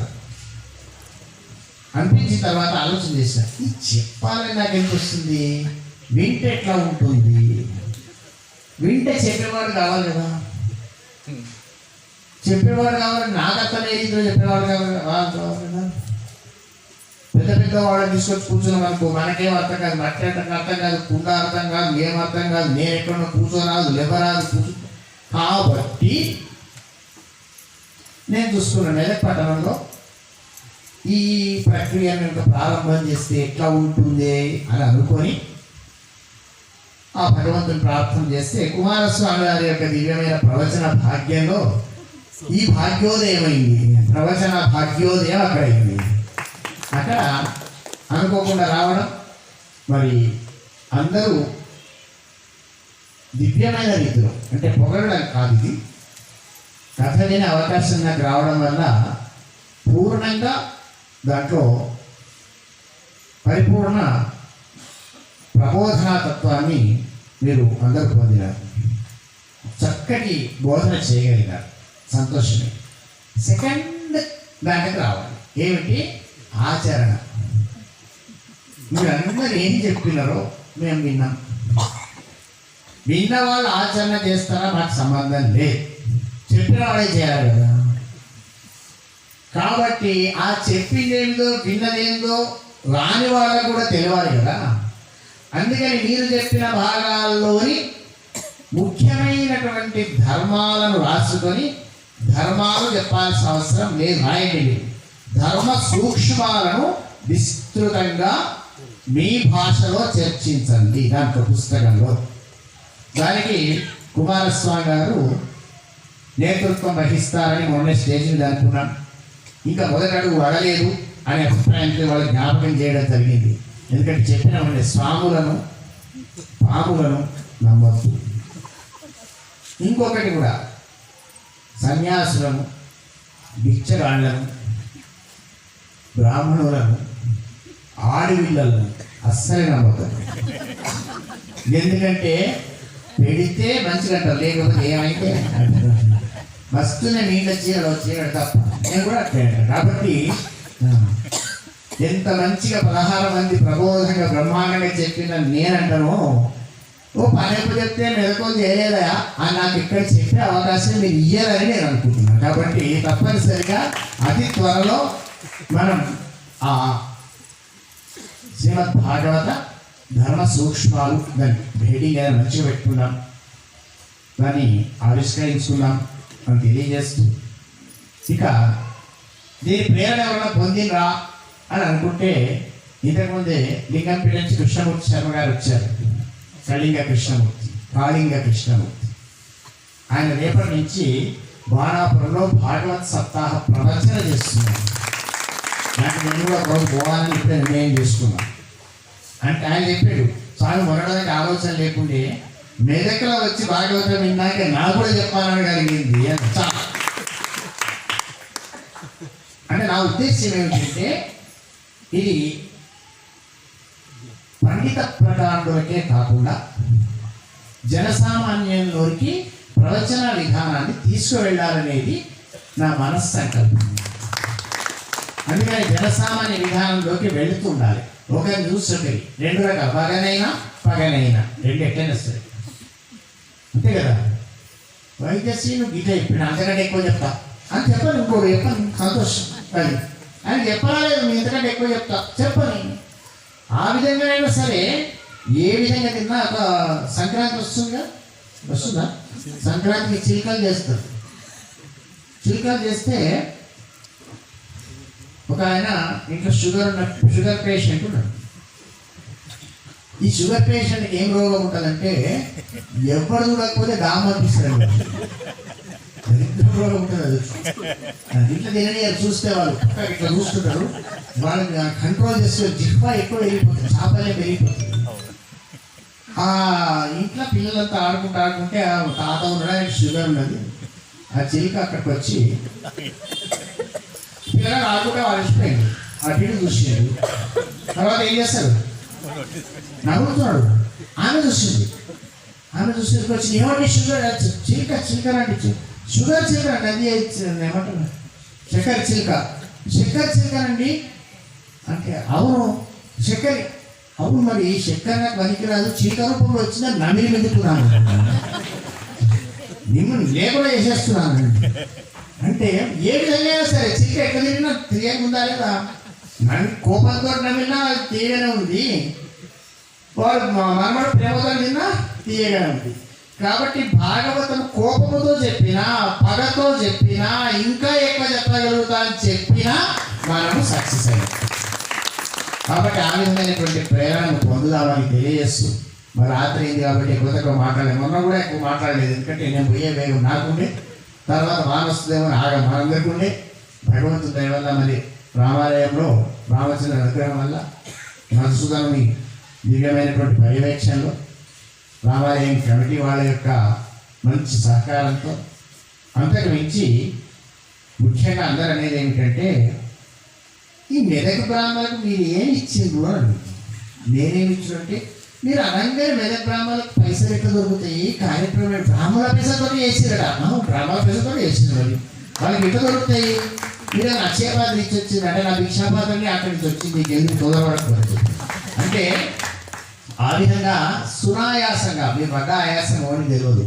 అనిపించిన తర్వాత ఆలోచన చేశాను, ఇది చెప్పాలని నాకు ఎంత వస్తుంది, వింటే ఎట్లా ఉంటుంది, వింటే చెప్పేవాడు కావాలి కదా, చెప్పేవాడు కావాలి, నాకు అర్థం ఏదో చెప్పేవాడు కావాలి కదా. పెద్ద పెద్ద వాళ్ళని తీసుకొచ్చి కూర్చున్నాం అనుకో, మనకేం అర్థం కాదు, మట్టి అర్థం కాదు, కుండ అర్థం కాదు, ఏం అర్థం కాదు, నేను ఎక్కడో కూర్చోరాదు, లేవరాదు, కాబట్టి నేను చూసుకున్నాను మెదక్ పట్టణంలో ఈ ప్రక్రియను ఇంకా ప్రారంభం చేస్తే ఎట్లా ఉంటుంది అని అనుకొని ఆ భగవంతుని ప్రార్థన చేస్తే కుమారస్వామి గారి యొక్క దివ్యమైన ప్రవచన భాగ్యంలో ఈ భాగ్యోదయం అయింది, ప్రవచన భాగ్యోదయం అక్కడ అయింది. అక్కడ అనుకోకుండా రావడం, మరి అందరూ దివ్యమైన రీతిలో, అంటే పొగడడం కాదు, ఇది కథ వినే అవకాశం నాకు రావడం వల్ల పూర్ణంగా దాంట్లో పరిపూర్ణ ప్రబోధనాతత్వాన్ని మీరు అందరూ పొందినారు. చక్కటి బోధన చేయగలిగారు, సంతోషమే. సెకండ్ దానికి రావాలి. ఏమిటి? ఆచరణ. మీరందరూ ఏం చెప్పినారో మేము విన్నాం. విన్న వాళ్ళు ఆచరణ చేస్తారా మాకు సంబంధం లేదు, చెప్పిన వాళ్ళే చేయాలి కదా. కాబట్టి ఆ చెప్పిందేందో విన్నదేందో రాని వాళ్ళకు కూడా తెలియాలి కదా. అందుకని మీరు చెప్పిన భాగాల్లోని ముఖ్యమైనటువంటి ధర్మాలను రాసుకొని ధర్మాలు చెప్పాల్సిన అవసరం లేదు, రాయండి. ధర్మ సూక్ష్మాలను విస్తృతంగా మీ భాషలో చర్చించండి దాంట్లో పుస్తకంలో. దానికి కుమారస్వామి గారు నేతృత్వం వహిస్తారని మొన్న స్టేజ్ మీద అనుకున్నాం. ఇంకా మొదటి అడుగు అడలేదు అనే అభిప్రాయంతో వాళ్ళు జ్ఞాపకం చేయడం జరిగింది. ఎందుకంటే చెప్పినామంటే స్వాములను పాములను నమ్మద్దు. ఇంకొకటి కూడా సన్యాసులను, బిచ్చగాళ్లను, బ్రాహ్మణులను, ఆడవిళ్ళను అస్సలు నమ్మద్దు. ఎందుకంటే పెడితే మంచిగా అంటారు, లేకపోతే ఏమైతే మస్తునే నీళ్ళ చీరడు తప్ప. నేను కూడా అట్లే అంటాను. కాబట్టి ఎంత మంచిగా 16 మంది ప్రబోధంగా బ్రహ్మాండంగా చెప్పిన నేనంటాను, ఓ పని ఎప్పుడు చెప్తే మెదకొని చేయలేదా అని నాకు ఇక్కడ చెప్పే అవకాశం మీరు ఇయ్యాలని నేను అనుకుంటున్నాను. కాబట్టి తప్పనిసరిగా అతి త్వరలో మనం ఆ శ్రీమద్ భాగవత ధర్మ సూక్ష్మాలు దాన్ని హెడింగ్ అయినా మంచిగా పెట్టుకున్నాం, దాన్ని ఆవిష్కరించుకున్నాం అని తెలియజేస్తూ, ఇక దీని ప్రేరణ ఎవరైనా పొందినరా అని అనుకుంటే ఇంతకుముందే లింగంపేట నుంచి కృష్ణమూర్తి శర్మ గారు వచ్చారు. కళింగ కృష్ణమూర్తి, కాళింగ కృష్ణమూర్తి. ఆయన రేపటి నుంచి బాణాపురంలో భాగవత్ సప్తాహ ప్రవచన చేస్తున్నారు. నాకు నేను కూడా రోజు పోవాలని ఇప్పుడు నిర్ణయం చేసుకున్నాను. అంటే ఆయన చెప్పాడు, స్వామి మొరడానికి ఆలోచన లేకుండే మెదక్లో వచ్చి భాగవతం విన్నాక నాకు కూడా చెప్పాలని కలిగింది అని. అంటే నా ఉద్దేశం ఏమిటంటే ఇది పండిత ప్రకారంలోకే కాకుండా జనసామాన్యంలోకి ప్రవచన విధానాన్ని తీసుకువెళ్ళాలనేది నా మనస్సంకల్పం. అందుకని జనసామాన్య విధానంలోకి వెళుతూ ఉండాలి. ఒకరిని చూసి ఒకరి 2 రకాలు, పగనైనా 2 ఎట్లయినా సరే, అంతే కదా. వైద్యశ్రీ నువ్వు గిట్ట చెప్పిన అంతకంటే ఎక్కువ చెప్తా అని చెప్పను, ఇంకోటి చెప్పను, సంతోషం. అది ఆయన చెప్పరాలేదు, మీ ఇంతకంటే ఎక్కువ చెప్తా చెప్పని. ఆ విధంగా అయినా సరే ఏ విధంగా తిన్నా ఒక సంక్రాంతి వస్తుందా సంక్రాంతికి చిలుకలు చేస్తారు. చిలుకలు చేస్తే ఒక ఆయన ఇంట్లో షుగర్ పేషెంట్ ఉన్నాడు. ఈ షుగర్ పేషెంట్కి ఏం రోగం ఉంటుందంటే ఎవరు చూడకపోతే దామ అనిపిస్తారు. రోగం ఉంటుంది అది. ఇట్లా తినని చూస్తే వాళ్ళు ఇట్లా చూస్తుంటారు, వాళ్ళని కంట్రోల్ చేస్తే జిహ్వా ఎక్కువ వెళ్ళిపోతుంది, చేపలే పెరిగిపోతుంది. ఆ ఇంట్లో పిల్లలంతా ఆడుకుంటే ఆ తాత ఉండడానికి షుగర్ ఉన్నది. ఆ చిలుక అక్కడికి వచ్చి పిల్లలు ఆడుకుంటే వాళ్ళు ఇష్టమైంది, అటు ఇటు చూసింది. తర్వాత ఏం చేస్తారు, నవ్వుతున్నాడు. ఆమె చూసింది వచ్చి ఏమంటే షుగర్ చిలుక రండి, షుగర్ చిలుక అండి, అది ఏమంటారు చక్కెర చిలుక అండి అంటే అవును చక్కెర, అవును మరి చక్కెర నాకు పనికిరాదు, చిలుక రూపంలో వచ్చిందా నమిలి మెదుకున్నాను, మిమ్మల్ని లేకుండా చేసేస్తున్నాను. అంటే ఏ విధంగా సరే చిలుక ఎక్కడ తిరిగినా తిరిగి ఉందా లేదా, కోపంతో నమిలినా అది తీయగానే ఉంది, వాడు మనమడు ప్రేమతో తిన్నా తీయగానే ఉంది. కాబట్టి భాగవతం కోపముతో చెప్పినా, పగతో చెప్పినా, ఇంకా ఎక్కువ చెప్పగలుగుతా అని చెప్పినా మనము సక్సెస్ అయ్యాం. కాబట్టి ఆ విధమైనటువంటి ప్రేరణను పొందుదామని తెలియజేస్తూ, మరి రాత్రి అయింది కాబట్టి ఎక్కువ మాట్లాడలేదు, మొన్న కూడా ఎక్కువ మాట్లాడలేదు. ఎందుకంటే నేను పోయే వేగం నాకుండే, తర్వాత వాన వస్తుందేమో ఆగా మనందరికీ ఉండే. భగవంతుడి దయ వల్ల మరి రామాలయంలో రామచంద్ర అనుగ్రహం వల్ల మధుసూదనుని దివ్యమైనటువంటి పర్యవేక్షణలో రామాలయం కమిటీ వాళ్ళ యొక్క మంచి సహకారంతో, అంతకు మించి ముఖ్యంగా అందరూ అనేది ఏమిటంటే ఈ మెదక్ బ్రాహ్మణులకు మీరు ఏమి ఇచ్చిండ్రు అని. నేనేమి ఇచ్చినంటే మీరు అనగానే మెదక్ బ్రాహ్మణులకు పైసలు ఎట్లా దొరుకుతాయి, కార్యక్రమం బ్రాహ్మణుల పైసలతో చేసిరట. బ్రాహ్మణుల పైసలతో చేసిండ్రు. అది వాళ్ళకి ఎట్లా దొరుకుతాయి? మీరు అక్షయపాత్ర ఇచ్చి వచ్చింది అంటే నా భిక్షాపాత్రని అక్కడి నుంచి వచ్చింది, నీకు ఎందుకు తొందరపడకూడదు అంటే ఆ విధంగా సునాయాసంగా మీరు పడ్డ ఆయాసం అని తెలియదు,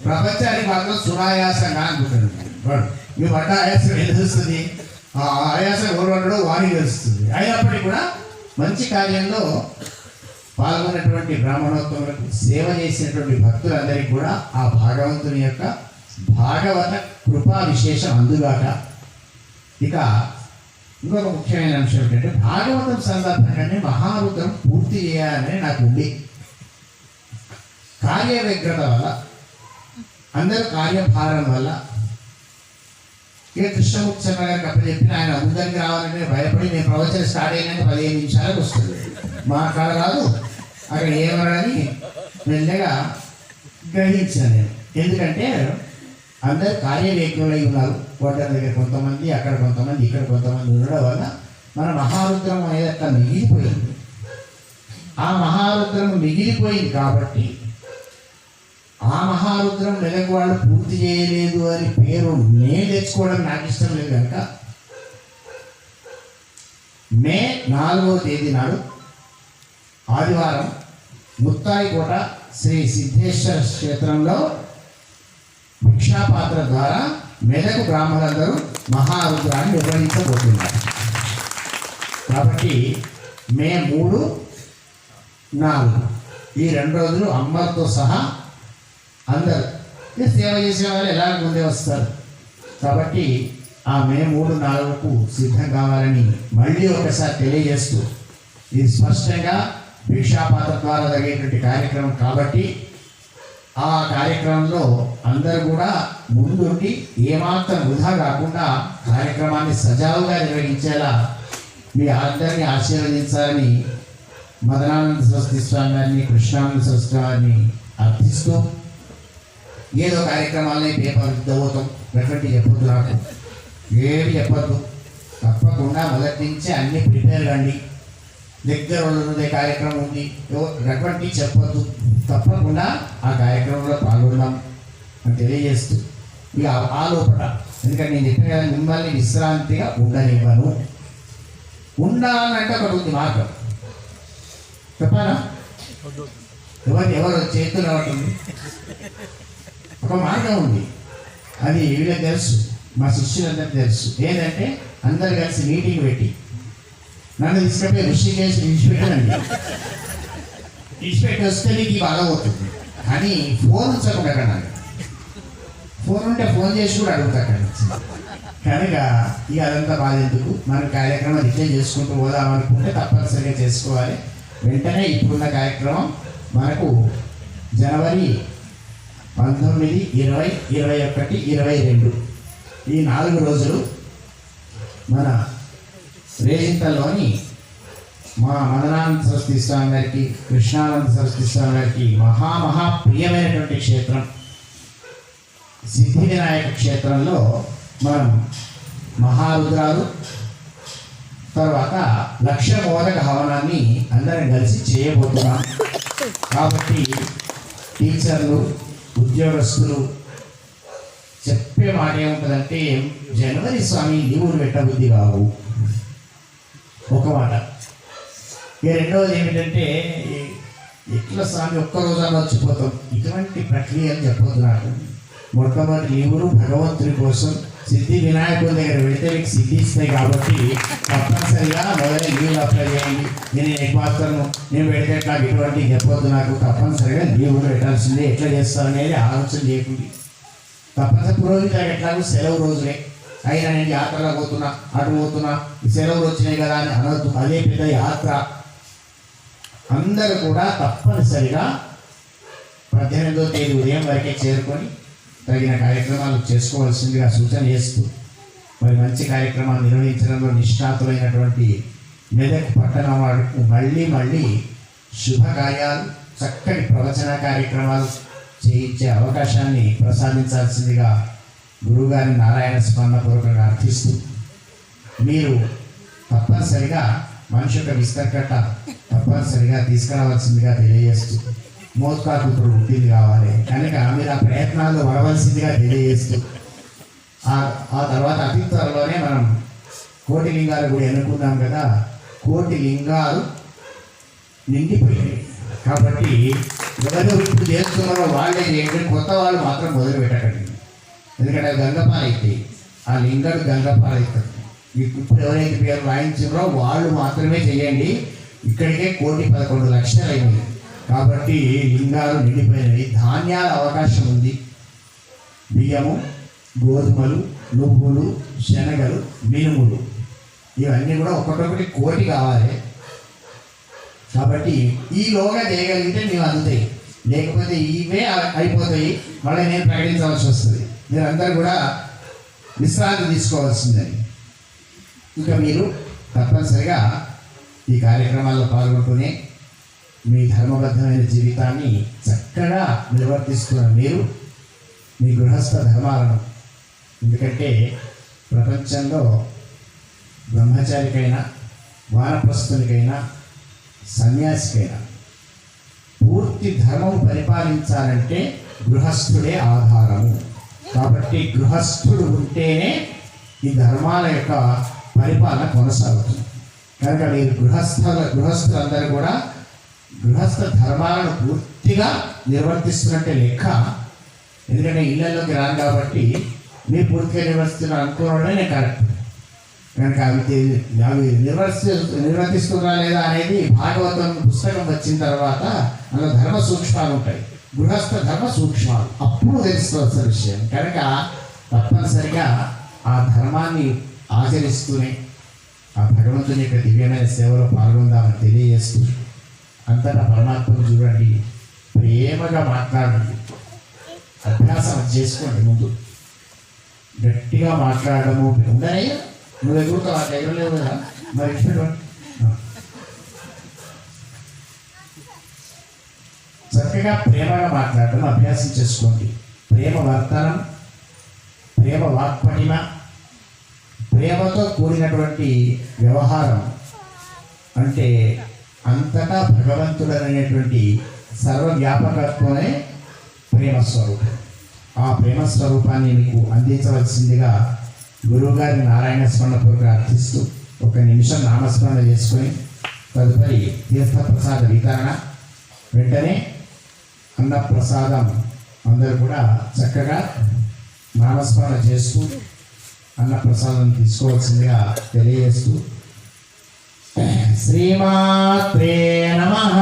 ప్రపంచానికి మాత్రం సునాయాసంగా అనుకుంటాడు వాడు. మీ పడ్డ ఆయాసం ఏం తెలుస్తుంది? ఆ ఆయాసం ఎవరు పడ్డాడో వారికి తెలుస్తుంది. అయినప్పటికీ కూడా మంచి కార్యంలో పాల్గొన్నటువంటి బ్రాహ్మణోత్తములకు సేవ చేసినటువంటి భక్తులందరికీ కూడా ఆ భాగవంతుని యొక్క భాగవత కృపా విశేషం అందుగాక. ఇక ఇంకొక ముఖ్యమైన అంశం ఏంటంటే భాగవతం సందర్భంగానే మహారుద్రం పూర్తి చేయాలని నాకు ఉంది. కార్య వ్యగ్రత వల్ల, అందరూ కార్యభారం వల్ల ఇక కృష్ణమూర్తి శర్మ గారికి అప్పుడు చెప్పిన ఆయన అందరికి రావాలంటే భయపడి నేను ప్రవచనం స్టార్ట్ అయినాక 15 నిమిషాలకు వస్తుంది, మా కాడ రాదు అక్కడ ఏమని మెల్లగా గ్రహించాను నేను. ఎందుకంటే అందరు కార్యవేకులై ఉన్నారు, వాటి దగ్గర కొంతమంది, అక్కడ కొంతమంది, ఇక్కడ కొంతమంది ఉండడం వల్ల మన మహారుద్రం అనేది అట్లా మిగిలిపోయింది. ఆ మహారుద్రం మిగిలిపోయింది కాబట్టి ఆ మహారుద్రం నెలకు వాళ్ళు పూర్తి చేయలేదు అని పేరు నేను తెచ్చుకోవడం నాకు ఇష్టం లేదు కనుక మే 4వ తేదీ నాడు ఆదివారం ముత్తాయికోట శ్రీ సిద్ధేశ్వర క్షేత్రంలో భిక్షాపాత్ర ద్వారా మెదకు బ్రాహ్మణులందరూ మహారుద్రాన్ని నిర్వహించబోతున్నారు. కాబట్టి మే 3, 4 ఈ 2 రోజులు అమ్మతో సహా అందరు సేవ చేసే వాళ్ళు ఎలా ముందే వస్తారు. కాబట్టి ఆ మే 3, 4కు సిద్ధం కావాలని మళ్ళీ ఒకసారి తెలియజేస్తూ, ఇది స్పష్టంగా భిక్షాపాత్ర ద్వారా జరిగేటువంటి కార్యక్రమం కాబట్టి ఆ కార్యక్రమంలో అందరూ కూడా ముందుండి ఏమాత్రం వృధా కాకుండా కార్యక్రమాన్ని సజావుగా నిర్వహించేలా మీ అందరినీ ఆశీర్వదించాలని మదనానంద సరస్వతి స్వామి గారిని, కృష్ణానంద సరస్వతి గారిని అర్థిస్తూ, ఏదో కార్యక్రమాలని పేపర్ చదువుతాం ఎటువంటి చెప్పొద్దు, నాకు ఏమి చెప్పొద్దు, తప్పకుండా మొదటి నుంచి అన్ని ప్రిపేర్ కండి. దగ్గర ఉన్నదే కార్యక్రమం ఉంది ఎటువంటి చెప్పొద్దు, తప్పకుండా ఆ కార్యక్రమంలో పాల్గొందాం అని తెలియజేస్తూ, ఇక ఆ లోపల ఎందుకంటే నేను చెప్పిన కదా మిమ్మల్ని విశ్రాంతిగా ఉండనివ్వను. ఉండాలంటే ఒకటి ఉంది మార్గం, చెప్పాలా? ఎవరు చేతులు ఉంటుంది, ఒక మార్గం ఉంది, అది వీళ్ళకి తెలుసు, మా శిష్యులందరికీ తెలుసు. ఏంటంటే అందరు కలిసి మీటింగ్ పెట్టి నన్ను తీసుకెళ్ళి ఋషికేశ్ విడిచిపెట్టానండి, విడిచిపెట్టి వస్తే నీకు బాగా పోతుంది కానీ ఫోన్ ఉంచకుండా అక్కడ నాకు ఫోన్ ఉంటే ఫోన్ చేసి కూడా అడుగుతా అక్కడ కనుక ఇక అదంతా బాధ ఎందుకు, మన కార్యక్రమం ఇట్లే చేసుకుంటూ పోదామనుకుంటే తప్పనిసరిగా చేసుకోవాలి. వెంటనే ఇప్పుడున్న కార్యక్రమం మనకు జనవరి 19, 20, 21, 22 ఈ 4 రోజులు మన రేజింతల్లోని మా మదనానంద సరస్వతి స్వామి గారికి, కృష్ణానంద సరస్వతి స్వామి గారికి మహా ప్రియమైనటువంటి క్షేత్రం సిద్ధి వినాయక క్షేత్రంలో మనం మహారుద్రాలు తర్వాత 1,00,000 మోదక హవనాన్ని అందరం కలిసి చేయబోతున్నాం. కాబట్టి టీచర్లు, ఉద్యోగస్తులు చెప్పే మాట ఏముంటుందంటే జనవరి స్వామి లీవులు పెట్టబుద్ధి కావు, ఒక మాట. ఇక రెండవది ఏమిటంటే ఎట్లా స్వామి ఒక్కరోజు వచ్చిపోతాం, ఇటువంటి ప్రక్రియలు చెప్పొద్దు నాకు. మొట్టమొదటి లీవులు భగవంతుని కోసం సిద్ధి వినాయకుడి దగ్గర పెడితే మీకు సిద్ధిస్తాయి కాబట్టి తప్పనిసరిగా మొదటి లీవులు అప్లై చేయండి. నేను హెడ్ మాస్టర్ను, నేను పెడితే ఎట్లా ఇటువంటి చెప్పొద్దు నాకు, తప్పనిసరిగా లీవులు పెట్టాల్సిందే. ఎట్లా చేస్తారనేది ఆలోచన చేయకుండా తప్పనిసరి పురోహితులకు ఎట్లాగో సెలవు రోజులే అయినా నేను యాత్రలో పోతున్నా, అటు పోతున్నా, సెలవులు వచ్చినాయి కదా అని అనొద్దు. అదే పెద్ద యాత్ర. అందరూ కూడా తప్పనిసరిగా 18వ తేదీ ఉదయం వరకే చేరుకొని తగిన కార్యక్రమాలు చేసుకోవాల్సిందిగా సూచన చేస్తూ, మరి మంచి కార్యక్రమాలు నిర్వహించడంలో నిష్ణాతులైనటువంటి మెదక్ పట్టణం వారికి మళ్ళీ శుభకార్యాలు, చక్కటి ప్రవచన కార్యక్రమాలు చేయించే అవకాశాన్ని ప్రసాదించాల్సిందిగా గురువుగారిని నారాయణ స్మరణపూర్వకంగా అర్థిస్తూ, మీరు తప్పనిసరిగా మనిషి యొక్క విస్తరకట్ట తప్పనిసరిగా తీసుకురావాల్సిందిగా తెలియజేస్తూ, మోత్కాకు ఇప్పుడు ఉంటుంది కావాలి కనుక మీరు ఆ ప్రయత్నాలు వడవలసిందిగా తెలియజేస్తూ, ఆ తర్వాత అతి త్వరలోనే మనం కోటి లింగాలు కూడా ఎన్నుకున్నాం కదా, కోటి లింగాలు నిండిపోయాయి. కాబట్టి ఎవరు ఇప్పుడు చేస్తున్నారో వాళ్ళే చేయండి, కొత్త వాళ్ళు మాత్రం మొదలు పెట్టకండి. ఎందుకంటే గంగపాలైతే ఆ లింగాలు గంగపాలవుతుంది. ఇప్పుడు ఎవరైతే పేరు రాయించారో వాళ్ళు మాత్రమే చేయండి. ఇక్కడికే 1,11,00,000 అయింది. కాబట్టి లింగాలు నిండిపోయినవి. ధాన్యాల అవకాశం ఉంది. బియ్యము, గోధుమలు, నువ్వులు, శనగలు, మినుములు ఇవన్నీ కూడా ఒక్కొక్కటి 1,00,00,000 కావాలి. కాబట్టి ఈలోగా చేయగలిగితే మేము అందుతాయి, లేకపోతే ఇవే అయిపోతాయి. మళ్ళీ నేను ప్రకటించవలసి వస్తుంది. మీరందరూ కూడా విశ్రాంతి తీసుకోవాల్సిందని. ఇంకా మీరు తప్పనిసరిగా ఈ కార్యక్రమాల్లో పాల్గొంటూనే మీ ధర్మబద్ధమైన జీవితాన్ని చక్కగా నిర్వర్తిస్తున్న మీరు మీ గృహస్థ ధర్మాలను, ఎందుకంటే ప్రపంచంలో బ్రహ్మచారికైనా వానప్రస్థునికైనా సన్యాసికైనా పూర్తి ధర్మం పరిపాలించాలంటే గృహస్థుడే ఆధారము. కాబట్టి గృహస్థుడు ఉంటేనే ఈ ధర్మాల యొక్క పరిపాలన కొనసాగుతుంది. కనుక మీరు గృహస్థులందరూ కూడా గృహస్థ ధర్మాలను పూర్తిగా నిర్వర్తిస్తున్నట్టే లెక్క. ఎందుకంటే ఇళ్లలోకి రాను కాబట్టి మీరు పూర్తిగా నిర్వర్తిస్తున్నారు అనుకోవడమే నేను కరెక్ట్. కనుక అవి నిర్వర్తిస్తున్నారా లేదా అనేది భాగవతం పుస్తకం వచ్చిన తర్వాత అందులో ధర్మ సూక్ష్మాలు ఉంటాయి, గృహస్థ ధర్మ సూక్ష్మాలు, అప్పుడు తెలుసుకోవాల్సిన విషయం. కనుక తప్పనిసరిగా ఆ ధర్మాన్ని ఆచరిస్తూనే ఆ భగవంతుని యొక్క దివ్యమైన సేవలో పాల్గొందామని తెలియజేస్తూ, అంతటా పరమాత్మను చూడండి, ప్రేమగా మాట్లాడండి, అభ్యాసం చేసుకోండి. ముందు గట్టిగా మాట్లాడము ఉందనయ్యా, నువ్వు ఎగురుతావు, ఆ ఎగరలేవు కదా, మరి చక్కగా ప్రేమగా మాట్లాడడం అభ్యాసం చేసుకోండి. ప్రేమ వర్తనం, ప్రేమ వాక్పటిమ, ప్రేమతో కూడినటువంటి వ్యవహారం అంటే అంతటా భగవంతుడు అనేటువంటి సర్వవ్యాపకత్వమే ప్రేమ స్వరూపం. ఆ ప్రేమ స్వరూపాన్ని మీకు అందించవలసిందిగా గురువుగారి నారాయణ స్మరణపూర్వక అర్థిస్తూ 1 నిమిషం నామస్మరణ చేసుకొని తదుపరి తీర్థప్రసాద వితరణ, వెంటనే అన్నప్రసాదం అందరూ కూడా చక్కగా నామస్మరణ చేస్తూ అన్నప్రసాదం తీసుకోవాల్సిందిగా తెలియజేస్తూ శ్రీమాత్రే నమః.